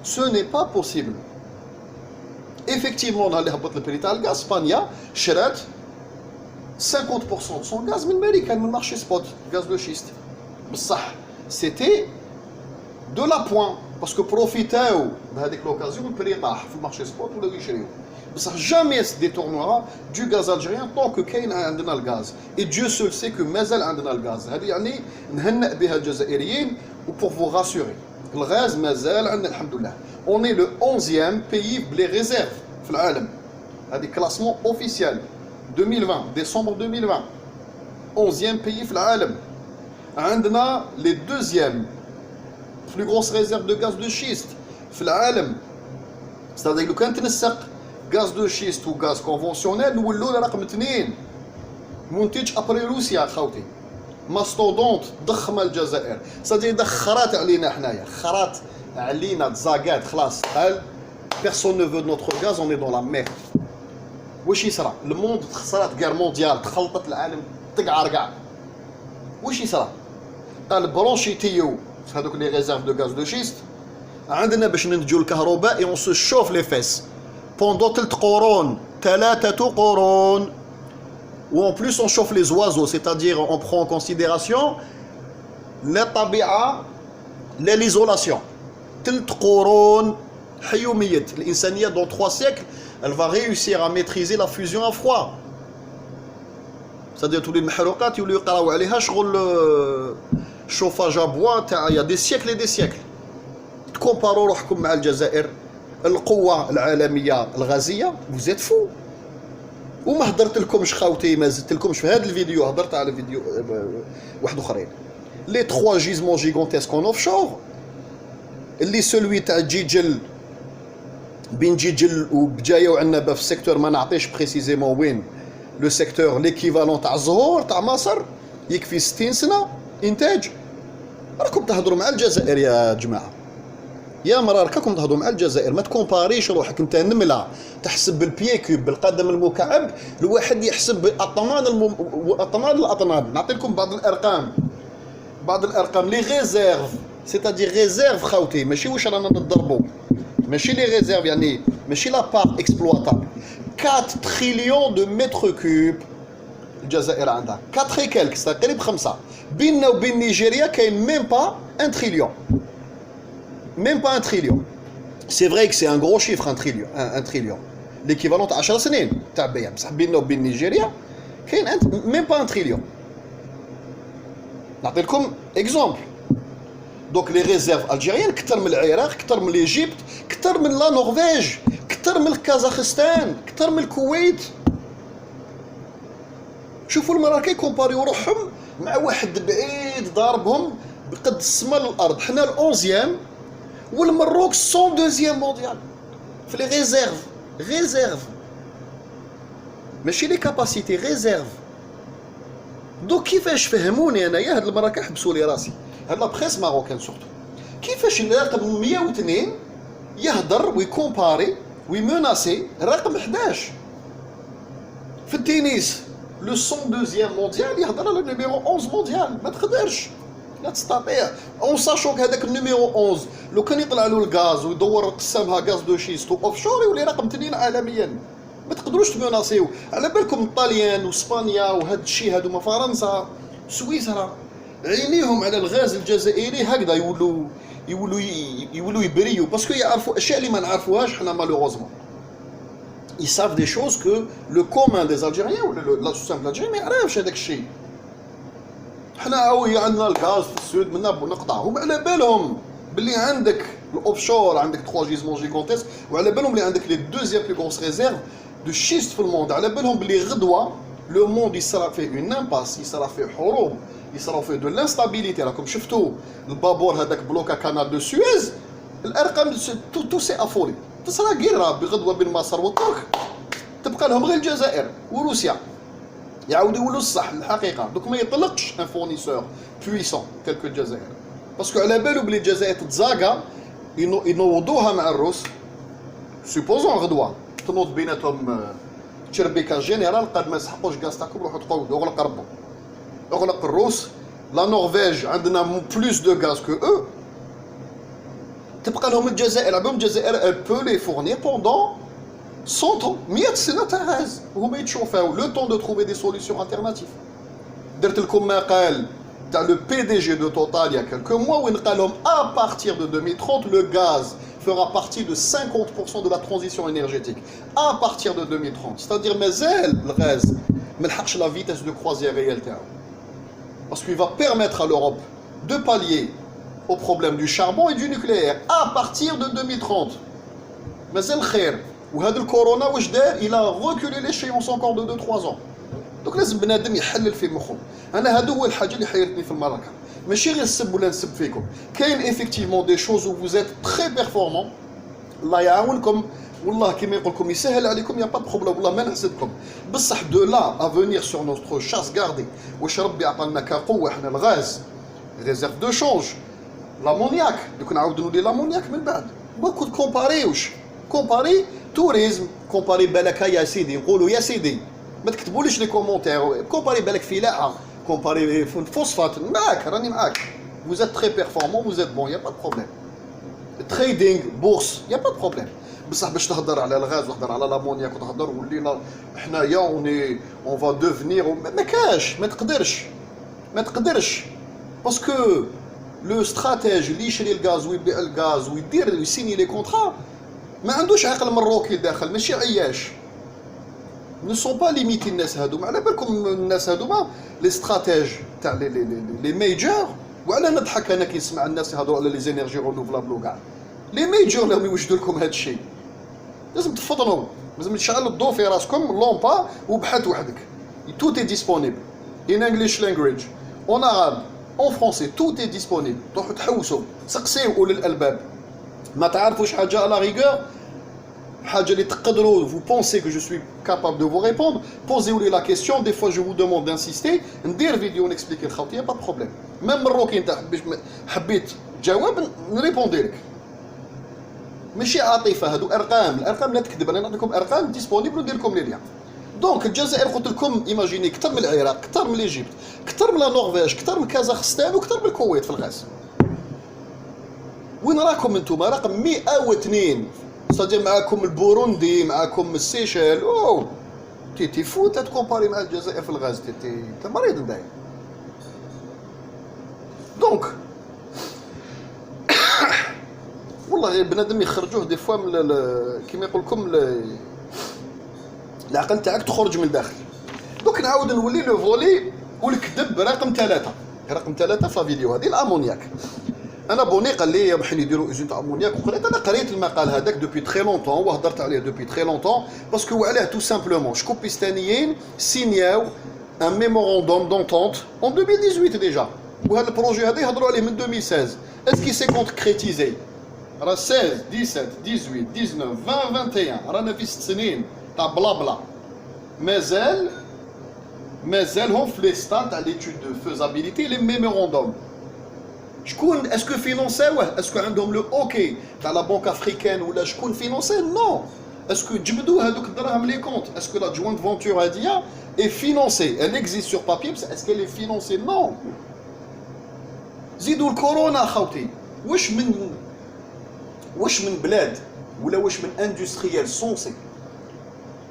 سو ني با بوسيبل. ايفيكتيفمون نهار اللي هبط البري تاع الغاز اسبانيا شرات 50% de son gaz من امريكان من مارشي سبوت غاز دو شيست. بصح سيتي دو لا بوين باسكو بروفيتاو بهذيك لوكازيون البري طاح في المارشي سبوت ولاو يشريو. بصح جامي سي ديتورنورا دو غاز الجيريان طونك كاين عندنا الغاز. اي ديو سول سي كو مازال عندنا الغاز. هذه يعني نهنئ بها الجزائريين وبور فو راسوري الغاز مازال عندنا الحمد لله. اوني لو 11e بيي بلي ريزيرف في العالم. هذه كلاسمون اوفيسيال 2020 décembre 2020 11e pays في العالم. عندنا les deuxièmes plus grosses réserves de gaz de schiste في العالم. c'est-à-dire لو كان تنسق غاز دو شيست وغاز كونفونسيونيل نولوا رقم 2 منتج ابري روسيا خاوتي. ماستودونت ضخمه الجزائر. c'est-à-dire دخرات علينا حنايا خرات علينا تزاقات خلاص قال personne ne veut de notre gaz on est dans la merde. واش يصرى الموند خسرات غير مونديال تخلطت العالم تقعر كاع واش يصرى قال برونشيتيو هذوك لي ريزيرف دو غاز دو شيست عندنا باش ننتجوا الكهرباء اي اون سو شوف لي فيس بوندو 3 قرون ou en plus on chauffe les oiseaux c'est-à-dire on prend en considération الطبيعه l'isolation 3 قرون حي وميت الانسانيه dans 3 siècles elle va réussir à maîtriser la fusion à froid c'est-à-dire تولي المحروقات يوليو يقراو عليها شغل chauffage à bois تاع il y a des siècles et des siècles تكومبارو روحكم مع الجزائر القوه العالميه الغازيه vous êtes fous وما هضرت لكمش خاوتي ما زدت لكمش في هذا الفيديو هضرت على فيديو واحد اخرين لي 3 جيزمون جيغونتيسك اون اوف شور اللي سولوي تاع جيجل بين جيجل وبجايه وعنبه في السيكتور ما نعطيش بريسيزيمون وين لو سيكتور ليكيفالون تاع الزهور تاع مصر يكفي 60 سنه انتاج راكم تهضروا مع الجزائر يا جماعه يا مرار راكم تهضروا مع الجزائر ما تكومباريش روحك انت نمله تحسب بالبيي كوب بالقدم المكعب الواحد يحسب باطنان الاطنان نعطي لكم بعض الارقام لي ريزيرف سيتادير ريزيرف خاوتي ماشي واش رانا نضربوا ماشي لي ريزيرف يعني ماشي لا بار اكسبلواتابل 4 تريليون دو متر كوب الجزائر عندها 4 اي كالك تقريبا 5 بيننا وبين نيجيريا كاين ميم با 1 تريليون même pas 1 trillion. C'est vrai que c'est un gros chiffre, 1 trillion. L'équivalent à 10 سنين تاع بيع بصح بيننا وبين نيجيريا كاين même pas 1 trillion. نعطي لكم اكزومبل. دونك لي ريزيرف الجيريان كثر من العراق، كثر من ايجيبت، كثر من لا نرويج، كثر من كازاخستان، كثر من الكويت. شوفوا المراكي كومباريو روحهم مع واحد بعيد ضاربهم بقد السما للارض. حنا الأونزيام والمروك 102e مونديال في لي ريزيرف ماشي لي كاباسيتي ريزيرف. دوك كيفاش فهموني انايا هاد المره كنحبسوا لي راسي هاد لا بريس ماروكان سورتو كيفاش الرقم 102 يهضر ويكومباري ويموناسي الرقم 11 في التنس لو 102e مونديال يهضر على النيميرو 11 مونديال ما تقدرش لا تستطيع اون ساشوك هذاك النيميرو 11 لو كان يطلع له الغاز ويدور قسامها غاز دو شيست اوف شور يولي رقم 2 عالميا ما تقدروش تموناسيو. على بالكم الطاليان واسبانيا وهاد الشيء هادو فرنسا سويسرا عينيهم على الغاز الجزائري هكذا يولوا يبريو باسكو يعرفوا اشياء اللي ما نعرفوهاش حنا مالوغوزمون. ils savent des choses que le commun des Algériens ou la simple Algérien ما يعرفش هذاك الشيء. حنا عندنا الغاز في السود منا نقطع هما على بالهم باللي عندك الاوفشور عندك 3 جيزمون جيغونتيسك وعلى بالهم اللي عندك لي دوزيام بلو غروس ريزيرف دو شيست في الموند. على بالهم باللي غدوه لو موند يصرا فيه اون امباس يصرا فيه حروب يصرا فيه دو لانستابيليتي. راكم شفتوا البابور هذاك بلوكا كانال دو سويز الارقام تو سي افولي تصرا غير بغدوه بين مصر والترك تبقى لهم غير الجزائر وروسيا يعاودوا يولوا الصح الحقيقه. دوك ما يطلقش ان فورنيسور بويسون كالكو الجزائر باسكو على بالو بلي الجزائر تتزاقا ينوضوها مع الروس سوبوزون غدوه تنوض بيناتهم تشربيكا جينيرال قد ما يسحقوش غاز تاعكم روحوا تقودوا اغلق ربو اغلق الروس. لا نرويج عندنا بلوس دو غاز كو او تبقى لهم الجزائر عندهم الجزائر بو لي فورنير بوندون 100 ans 100 سنه تاع غاز وهما يتشوفاو لو طون دو تروفي دي سوليسيون التيرناتيف. درت لكم مقال تاع لو بي دي جي دو توتال يا كالكو موا وين قال لهم ا بارتير دو 2030 لو غاز fera partie de 50% de la transition énergétique à partir de 2030. C'est-à-dire مازال الغاز ما لحقش la vitesse de croisière réelle تاعو parce qu'il va permettre à l'Europe de pallier au problème du charbon et du nucléaire à partir de 2030. مازال خير. وهذا الكورونا واش دار il a reculé l'échéance encore de 2-3 ans. دوك لازم بنادم يحلل في مخه. انا هذا هو الحاجه اللي حيرتني في المراكه ماشي غير السب ولا نسب فيكم. كاين ايفيكتيفمون دي شوز و vous êtes très performant الله يعاونكم والله كيما يقول لكم يسهل عليكم يا با بروبليم والله ما نحسدكم بصح دو لا ا فونير سور نوستر شاس غاردي واش ربي عطانا كقوه حنا الغاز ريزيرف دو شونج لامونياك دوك نعاودوا نولي لامونياك من بعد ما كنت كومباريوش كومباري توريزم كومباري بالك يا سيدي نقولوا يا سيدي ما تكتبوليش لي كومونتير كومباري بالك فلاحه كومباري فوسفات معاك راني معاك vous êtes très performant vous êtes bon y a pas de problème trading بورس y a pas de problème بصح باش تهضر على الغاز وتهضر على لامونياك وتهضر ولينا حنايا اون فا دوفنير ما كاش ما تقدرش باسكو لو استراتيج اللي يشري الغاز ويبيع الغاز ويدير يسيني لي كونطرا ما عندوش عقل مروكي داخل ماشي عياش ne sont pas limités الناس هادوما على بالكم الناس هادوما لي استراتيج تاع لي ميجور وعلى نضحك انا كي نسمع الناس يهضروا على لي زينيرجي رونوفلابل وكاع لي ميجور راهم يوجدوا لكم هاد الشيء لازم تفطنوا لازم تشعل الضوء في راسكم لومبا وبحث وحدك tout est disponible in English language en arabe en français tout est disponible تروحوا تحوسوا سقسيو اولي الالباب ما تعرفوش حاجه على ريغور حاجه اللي تقدروا vous pensez que je suis capable de vous répondre posez-vous la question des fois je vous demande d'insister ندير فيديو نكسبليكي الخطيه pas de problème même مروكي انت حبيت تجاوب نريبوندي لك ماشي عاطفه هادو ارقام الارقام لا تكذب انا نعطيكم ارقام ديسپونيبل وندير لكم لي ليان دونك الجزائر قلت لكم ايماجيني كثر من العراق كثر من ايجيبت كثر من النرويج كثر من كازاخستان وكثر من الكويت في الغاز وين راكم انتم رقم 102 صدق معاكم البوروندي معاكم السيشيل او تي فوت تكومباري مع الجزائر في الغاز تي انت مريض نداير دونك والله بنادم يخرجوه دي فوا من كيما يقول لكم العقل تاعك تخرج من الداخل دوك نعاود نولي لو فولي والكذب رقم 3 في الفيديو هذه الامونياك انا بوني قال لي رايحين يديروا اوزين تاع امونياك وقريت انا قريت المقال هذاك دوبي تري لونطون وهضرت عليه دوبي تري لونطون باسكو علاه تو سامبلومون شكوبيستانيين سينياو ان ميموراندوم دونتونت اون 2018 ديجا وهذا البروجي هذا يهضروا عليه من 2016 اسكي سي كونكريتيزي راه 16 17 18 19 20 21 رانا في 6 سنين تاع بلا بلا مازالهم في لي ستاد تاع ليتود دو فيزابيليتي لي ميموراندوم شكون اسكو فينونساوه اسكو عندهم لو اوكي تاع لا بنك افريكان ولا شكون فينونسي نو اسكو جبدوا هذوك الدراهم لي كونت اسكو لا جوينت فونتور هاديه اي فينونسي elle existe sur papier بس اسكو لي فينونسي نو زيدوا الكورونا خاوتي واش من بلاد ولا واش من اندستريال صونسي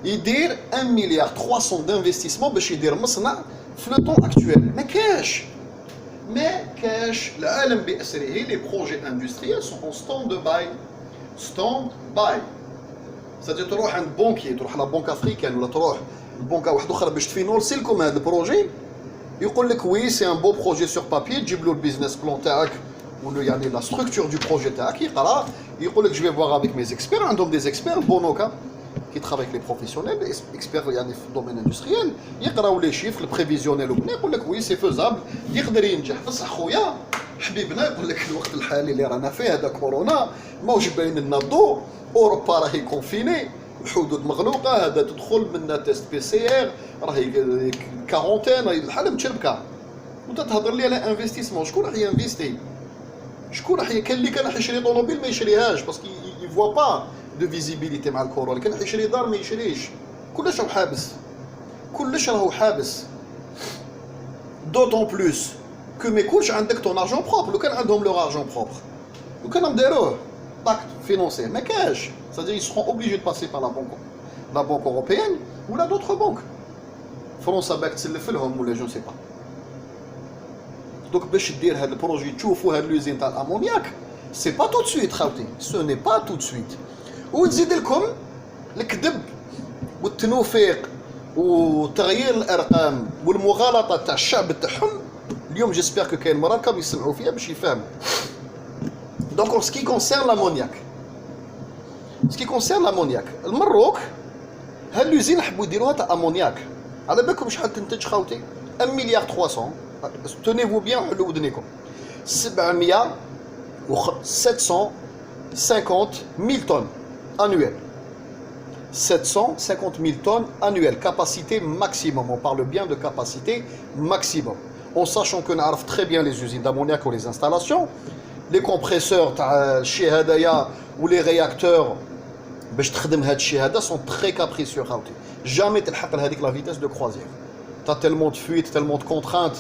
يدير 1 مليار 300 d'investissement باش يدير مصنع في لو طون اكطويل ما كاش العالم باسره لي بروجي اندستريال سون ستاند باي سادي تروح عند بونكي تروح لا بنك افريكان ولا تروح البنكه واحده اخرى باش تفينونسي لكم هذا البروجي يقول لك وي سي ان بو بروجي سور بابي تجيب له البيزنس بلان تاعك ولا يعني لا ستركتور دو بروجي تاعك يقرا يقول لك جو في فوار افيك مي اكسبير عندهم دي اكسبير بونوكا qui travaille avec les professionnels, experts يعني في الدومين اندستريال يقراو لي شيفر البريفيزيونيل وكنا يقول لك وي سي فوزابل يقدر ينجح بصح خويا حبيبنا يقول لك الوقت الحالي اللي رانا فيه هذا كورونا ماهوش باين لنا الضوء اوروبا راهي كونفيني الحدود مغلوقه هذا تدخل منا تيست بي سي ار راهي كارونتين الحاله متشربكه وانت تهضر لي على انفستيسمون شكون راح ينفيستي شكون راح كان اللي كان راح يشري طوموبيل ما يشريهاش باسكو يفوا با دو فيزيبيليتي مع الكورونا كان يشري دار ما يشريش كلش راهو حابس دوطون بلوس كو ما يكونش عندك طون ارجون بروبر لو كان عندهم لو ارجون بروبر لو كان نديروه باك فينونسي ما كاش c'est-à-dire ils seront obligés de passer par la banque européenne ou la d'autres banques فرنسا باك تسلف لهم ولا جو سي با دوك باش دير هذا البروجي تشوفوا هذا لوزين تاع الامونياك سي با تو سويت خاوتي سو ني با تو سويت وتزيد لكم الكذب والتنوفيق وتغيير الارقام والمغالطه تاع الشعب تاعهم اليوم جيسبيغ كو كاين مراكب يسمعوا فيها باش يفهموا دونك en ce qui concerne l'ammoniac المروك هاد لوزين حبوا يديروها تاع امونياك على بالكم شحال تنتج خاوتي 1 مليار 300 تونيفو بيان حلوا ودنيكم 750 000 tonnes annuelles 750 000 tonnes annuelles capacité maximum on parle bien de capacité maximum en sachant que نعرف très bien les usines d'ammoniac ou les installations les compresseurs تاع الشيء هذايا ou les réacteurs باش تخدم هاد الشيء هذا سون تري كابريسيو خاوتي جامي تلحق لهذيك لا فيتاس دو كروازير تا تالمون دو فويت تالمون دو كونترانت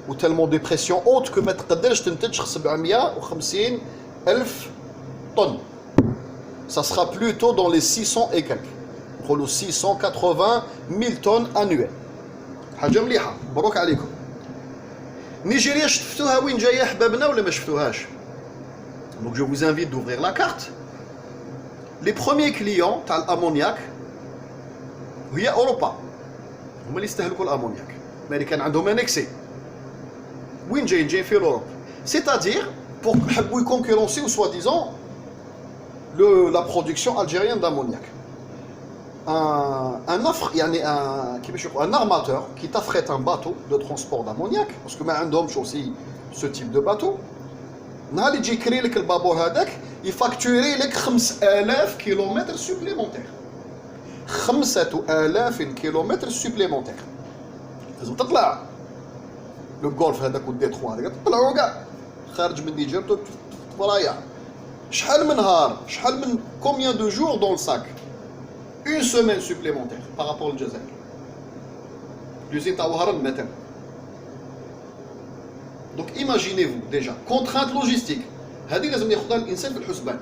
و تالمون دو بريسيون اوت كو ما تقدرش تنتج 750 ألف طن ça sera plutôt dans les 600 et quelques نقولوا 680 000 tonnes annuelles حاجه مليحه مبروك عليكم. نيجيريا شفتوها وين جايه احبابنا ولا ما شفتوهاش؟ Donc je vous invite d'ouvrir la carte. Les premiers clients تاع الامونياك هي اوروبا، هما اللي يستهلكوا الامونياك، مالي كان عندهم ان اكسي. وين جايين في اوروبا، سيتادير بور يحبوا يكونكورونسيو سوا ديزون la production algérienne d'ammoniac. Un armateur qui t'affrète un bateau de transport d'ammoniac, parce que عندهمش aussi ce type de bateau. نهار اللي يجي يكري لك البابور هذاك يفاكتوري لك 5000 كيلومتر سوبليمونتير. 5000 كيلومتر سوبليمونتير. لازم تطلع الجولف هذاك والديتروا هذاك تطلعوا كاع خارج من نيجر ورايا. شحال من نهار، شحال من combien de jours dans le sac? Une semaine supplémentaire par rapport للجزائر. l'usine تاع وهران مثلا. Donc imaginez-vous déjà contrainte logistique هذه لازم ياخذها الانسان في الحسبان.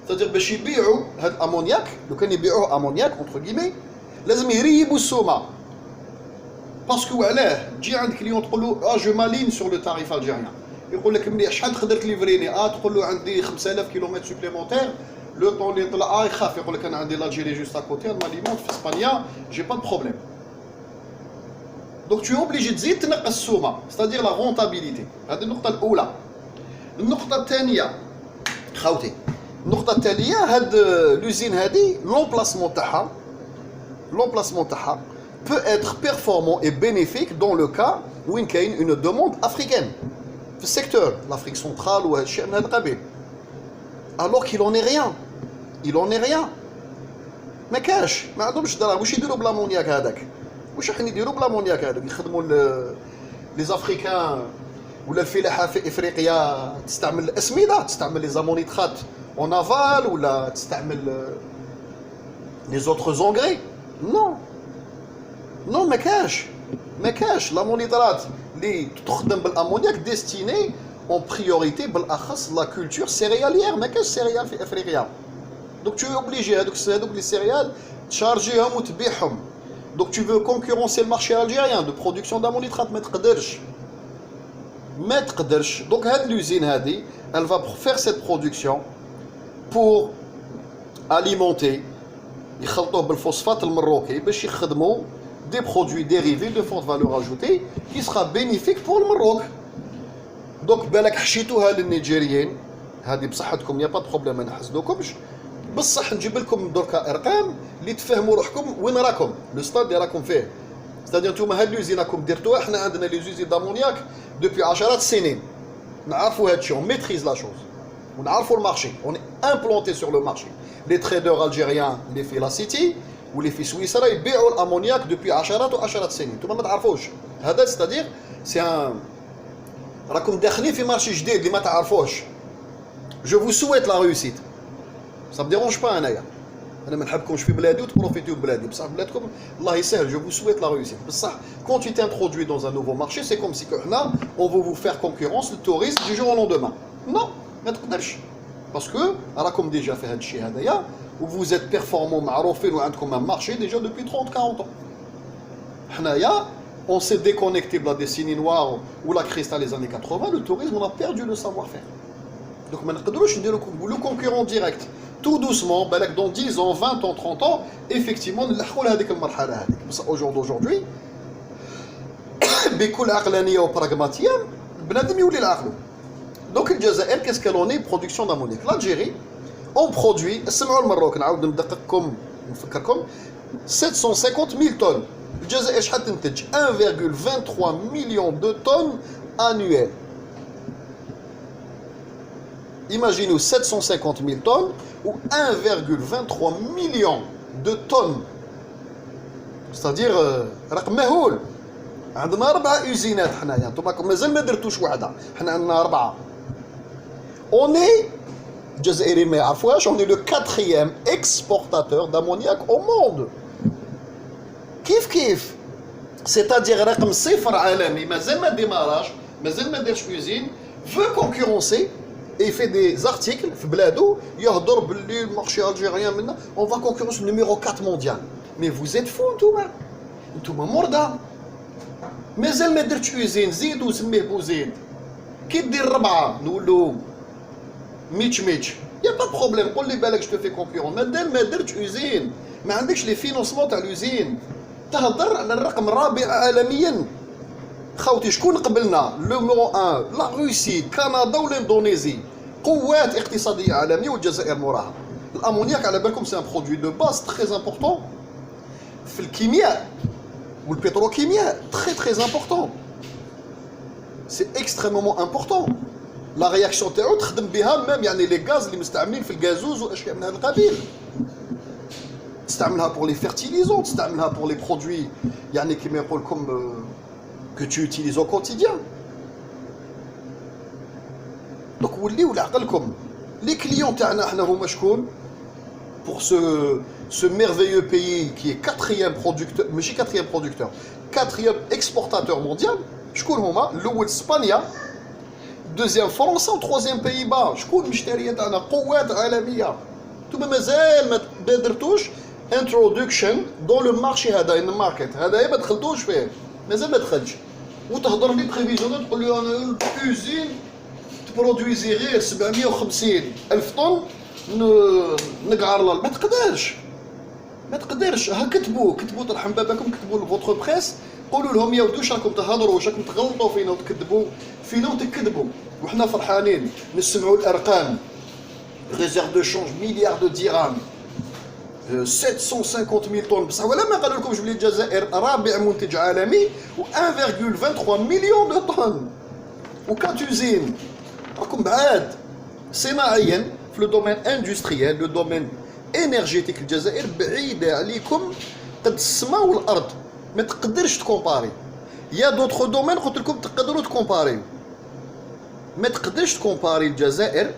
c'est-à-dire باش يبيعوا هذا الامونياك لو كان يبيعوه امونياك اونتر كيمي لازم يريبوا السومه. باسكو علاه تجي عند كليون تقول له جو مالين سور لو تاريف الجيريان يقول لك ملي شحال تقدر تليفريني تقول له عندي 5000 كيلومتر سوبليمونتير لو طون اللي طلع يخاف يقول لك انا عندي لالجيري جوست ا كوتي ماليمونت في اسبانيا جي با دو بروبليم. دونك تو اوبليجي تزيد تنقص السومه ستادير لا رونتابيليتي. هذه النقطه الاولى. النقطه الثانيه خاوتي النقطه التاليه هاد لوزين هذه لومبلاسمون تاعها peut être performant et bénéfique dans le cas où il y a une demande africaine في السيكتور l'Afrique centrale ou الشيء من هذا القبيل. alors qu'il en est rien ما كاش ما عندهمش دراهم. واش يديروا بالامونياك هذاك؟ واش راح يديروا بالامونياك هذاك؟ يخدموا لي زافريكان ولا الفلاحه في افريقيا تستعمل الاسمده، تستعمل لي زامونيترات اون افال ولا تستعمل لي زوتر زونغري. نو ما كاش لامونيترات اللي تخدم بالامونياك ديستيني اون بريوريتي بالاخص لا كولتور سيرياليير. ما كاش سيريال في افريقيا. دوك تو اوبليجي هذوك لي سيريال تشارجيهم وتبيعهم. دوك تو فو كونكورونسي المارشي الجيريان دو برودكسيون دامونيترات ما تقدرش. دونك هاد لوزين هادي elle va faire cette production pour alimenter يخلطوه بالفوسفات المروكي باش يخدموا des produits dérivés de forte valeur ajoutée qui sera bénéfique pour le Maroc. Donc بالك حشيتوها للنيجيريين هذه بصحتكم يا با بروبليم ما نحسدوكمش بصح نجيب لكم دركا ارقام اللي تفهموا روحكم وين راكم لو ستاد اللي راكم فيه. ستادير نتوما هاد لوزين راكم درتوها. حنا عندنا لي زوزين دامونياك دوبي 10 سنين نعرفوا هاد الشيء. on maîtrise la chose ونعرفوا المارشي. on est implanté sur le marché. les traders algériens اللي في لا سيتي واللي في سويسرا يبيعوا الامونياك دوبي 10 سنين. نتوما ما تعرفوش هذا. ستادير سي ان راكم داخلين في مارشي جديد اللي ما تعرفوش. جو فو سويت لا ريوسيت. ça me dérange pas انايا انا ما نحبكمش في بلادي وتبروفيتيو ببلادي بصح بلادكم الله يسهل. جو فو سويت لا ريوسيت بصح quand tu t'introduis dans un nouveau marché c'est comme si que حنا on veut vous faire concurrence le tourisme du jour au lendemain. non ما تقدرش باسكو راكم ديجا في هذا الشيء هذايا و vous êtes performant معروفين وعندكم un marché déjà depuis 30-40 ans. حنايا on s'est déconnecté de la décennie noire ou la crise dans les années 80. le tourisme on a perdu le savoir-faire. donc ما نقدروش نديرو le concurrent direct. tout doucement بالك dans 10 ans 20 ans 30 ans effectivement نلحقوا لهذيك المرحله هذيك. بصح aujourd'hui بكل عقلانيه وبراغماتيه بنادم يولي لعقله. donc الجزائر qu'est-ce qu'elle en est production d'ammoniac. l'Algérie on produit اسمعوا المروك نعاود ندققكم نفكركم 750,000 tonnes. الجزائر شحال تنتج 1,23 million de tonnes annuelles. imaginez 750,000 tonnes ou 1,23 million de tonnes. c'est-à-dire رقم مهول. عندنا 4 يوزينات حنايا. نتوما مازال ما درتوش وحده. حنا عندنا 4. on est الجزائري ما يعرفوهاش on est le 4e exportateur d'ammoniac au monde. كيف c'est-à-dire رقم صفر عالمي مازال ما ديماراج مازال ما دارش usine veut concurrencer et il fait des articles في بلادو يهضر باللي المارشي الجيريان منا on va concurrencer le numéro 4 mondial. Mais vous êtes fous نتوما مرضى مازال ما درتش usine زيد وسميه بوزيد كي دير ربعه نقولو ميتش يا با بروبليم قول لي بالك جو في كونكورون مادام ما درتش usine ما عندكش لي فينونسمون تاع اليوزين تهضر على الرقم الرابع عالميا. خوتي شكون قبلنا نيميرو 1 لا روسي كندا والاندونيزي قوات اقتصاديه عالميه والجزائر موراها. الامونياك على بالكم سي ان برودوي دو باز تري امبورطون في الكيمياء والبتروكيمياء تري امبورطون سي اكستريمومون امبورطون. لا رياكسيون تاعو تخدم بها ميم يعني لي غاز اللي مستعملين في الغازوز واشياء من هذا القبيل تستعملها بور لي فيرتيليزون تستعملها بور لي برودوي يعني كيما يقول لكم que tu utilises au quotidien. Donc وليو لعقلكم لي كليون تاعنا حنا هما شكون pour ce merveilleux pays qui est 4e producteur ماشي 4e producteur 4e exportateur mondial. شكون هما؟ الاول اسبانيا دوزيام فرنسا و 3e بيبا. شكون المشتريه تاعنا؟ قوات عالميه. نتوما مازال ما درتوش انتروداكشن دون لو مارشي هذا ان ماركت هذايا ما دخلتوش فيه مازال ما دخلتش وتهضر لي بريفيزيون تقول لي انا اوزين تبرودويزي غير 750 الف طن نقعر ما تقدرش ها كتبوا ترحم باباكم كتبوا لفوتر بريس قولوا لهم يا ودوش راكم تهضروا واش راكم تغلطوا فينا وتكذبوا فينا وتكذبوا وحنا فرحانين نسمعوا الارقام ريزيرف دو شونج مليار دو ديرام 750,000 طن بصح ولا ما قالوا لكمش بلي الجزائر رابع منتج عالمي و 1,23 مليون دو طن وكاتوزين راكم بعاد صناعيا في لو دومين اندستريال لو دومين انرجيتيك. الجزائر بعيده عليكم قد السماء والارض ما تقدرش تكومباري. يا دوطخ دومين قلت لكم تقدروا تكومباري ما تقدرش تكومباري الجزائر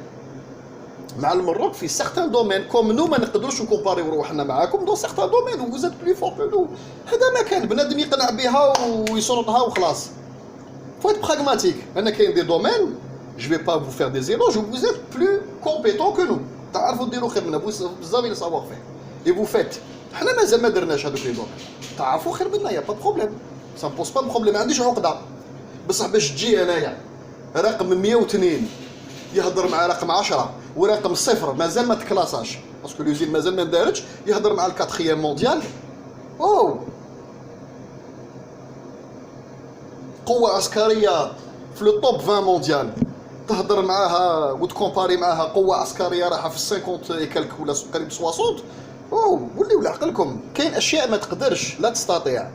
مع المروك في سيغتان دومين كوم نو ما نقدروش نكومباريو روحنا معاكم دون سيغتان دومين و زاد بلي فور كو نو. هذا ما كان بنادم يقنع بها ويصرطها وخلاص. فوت براغماتيك. انا كاين دي دومين جو في با فو فير دي زيلوج و فوز ات بلو كومبيتون كو نو تعرفوا ديروا خير منا بزاف لي سافوار فيه اي فو فيت. حنا مازال ما درناش هذوك لي دومين تعرفوا خير منا يا با بروبليم سا بوز با بروبليم ما عنديش عقده بصح باش تجي انايا رقم 102 يهضر مع رقم 10 ورقم 0 مازال ما تكلاساش باسكو لوزين مازال ما دارتش يهضر مع الكاتخيام مونديال قوة عسكرية في لو توب 20 مونديال تهضر معاها وتكومباري معاها قوة عسكرية راحة في 50 كالك ولا قريب 60 وليو لعقلكم كاين اشياء ما تقدرش لا تستطيع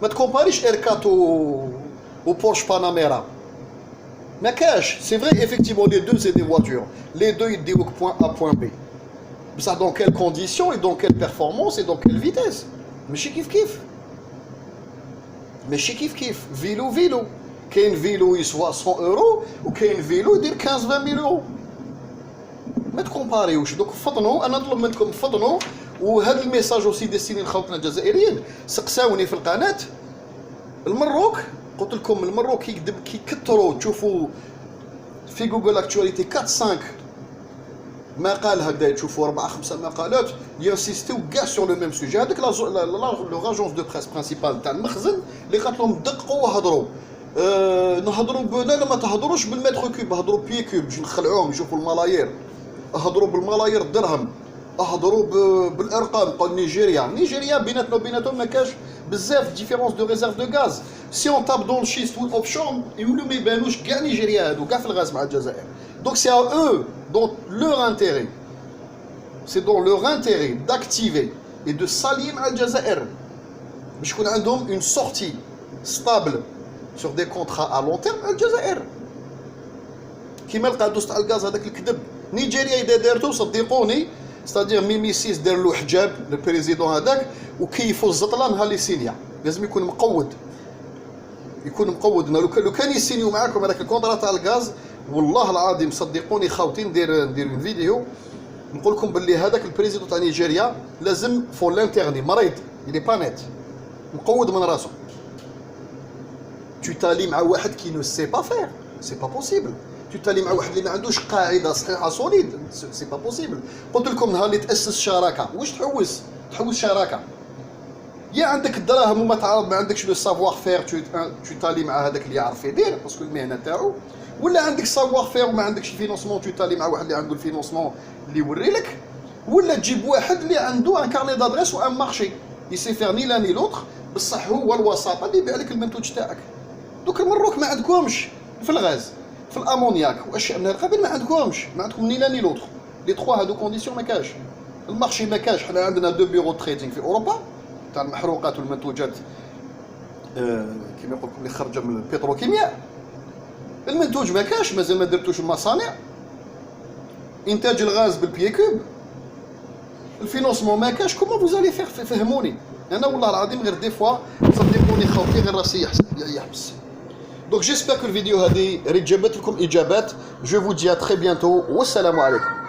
ما تكومباريش ايركات وبورش باناميرا ما كاش. سي فري effectivement les deux c'est des voitures les deux يديوك point A point B بصح dans quelles conditions et dans quelle performance et dans quelle vitesse ماشي كيف فيلو كاين فيلو يسوى 100 اورو وكاين فيلو يدير 15-20 اورو ما تكومباريوش. دوك فطنوا انا نطلب منكم فطنوا وهذا الميساج اوسي ديستيني لخوتنا الجزائريين سقساوني في القناه المروك قلت لكم المروك كيكثروا تشوفوا في جوجل اكتواليتي 4-5 مقال هكذا تشوفوا 4-5 مقالات ينسيستيو كاع سور لو ميم سوجي. هذيك لو اجونس دو بريس برينسيبال تاع المخزن اللي قالت لهم دقوا وهضروا نهضروا لا ما تهضروش بالمتر كوب هضروا بي كوب باش نخلعوهم يشوفوا الملايير هضروا بالملايير الدرهم هضروا بالارقام. قال نيجيريا بيناتنا وبيناتهم ما كاش بزاف ديفيرونس دو ريزيرف دو غاز. سي اون تاب دون شيست والاوفشور يولوا ما يبانوش كاع نيجيريا هادو كاع في الغاز مع الجزائر. دونك سي ا او دون لور انتيري سي دون لور انتيري داكتيفي اي دو سالي مع الجزائر باش يكون عندهم اون سورتي ستابل سور دي كونترا ا لون تيرم مع الجزائر. كيما القادوس تاع الغاز هذاك الكذب نيجيريا اذا دارتو صدقوني ستادير ميمي سيس دار له حجاب البريزيدون هذاك وكيفوا الزطله نهار اللي سينيا لازم يكون مقود لو كان يسينيو معاكم هذاك الكونطرا تاع الغاز والله العظيم صدقوني خاوتي ندير فيديو نقول لكم باللي هذاك البريزيدون تاع نيجيريا لازم فور لانتيرني مريض يلي بانيت مقود من راسه. تالي مع واحد كي نو سي با فير سي با بوسيبل. تالي مع واحد اللي ما عندوش قاعده صحيحه سوليد سي با بوسيبل. قلت لكم نهار اللي تاسس شراكه واش تحوس شراكه يا عندك الدراهم وما تعرف ما عندكش لو سافوار فير تالي مع هذاك اللي يعرف يدير باسكو المهنه تاعو، ولا عندك سافوار فير وما عندكش فينونسمون تالي مع واحد اللي عنده الفينونسمون اللي يوري لك، ولا تجيب واحد اللي عنده ان كارني دادريس وان مارشي يسي فير ني لا ني لوتر بصح هو الوساطه اللي يبيع لك المنتوج تاعك. دوك المروك ما عندكمش في الغاز في الامونياك واشياء من القبيل، ما عندكم ني لا ني لوتر لي تخوا هادو كونديسيون ما كاش. المارشي ما كاش. حنا عندنا دو بيرو تريدينغ في اوروبا تاع المحروقات والمنتوجات كيما يقول لكم اللي خارجه من البتروكيمياء. المنتوج ما كاش مازال ما درتوش المصانع. انتاج الغاز بالبيي كوب. الفينونسمون ما كاش. كومون فوزالي فيغ فهموني انا والله العظيم غير دي فوا صدقوني خوتي غير راسي يحبس. دونك جيسبر كو الفيديو هذه ريت جابت لكم اجابات. جو فو دي ا تري بيانتو والسلام عليكم.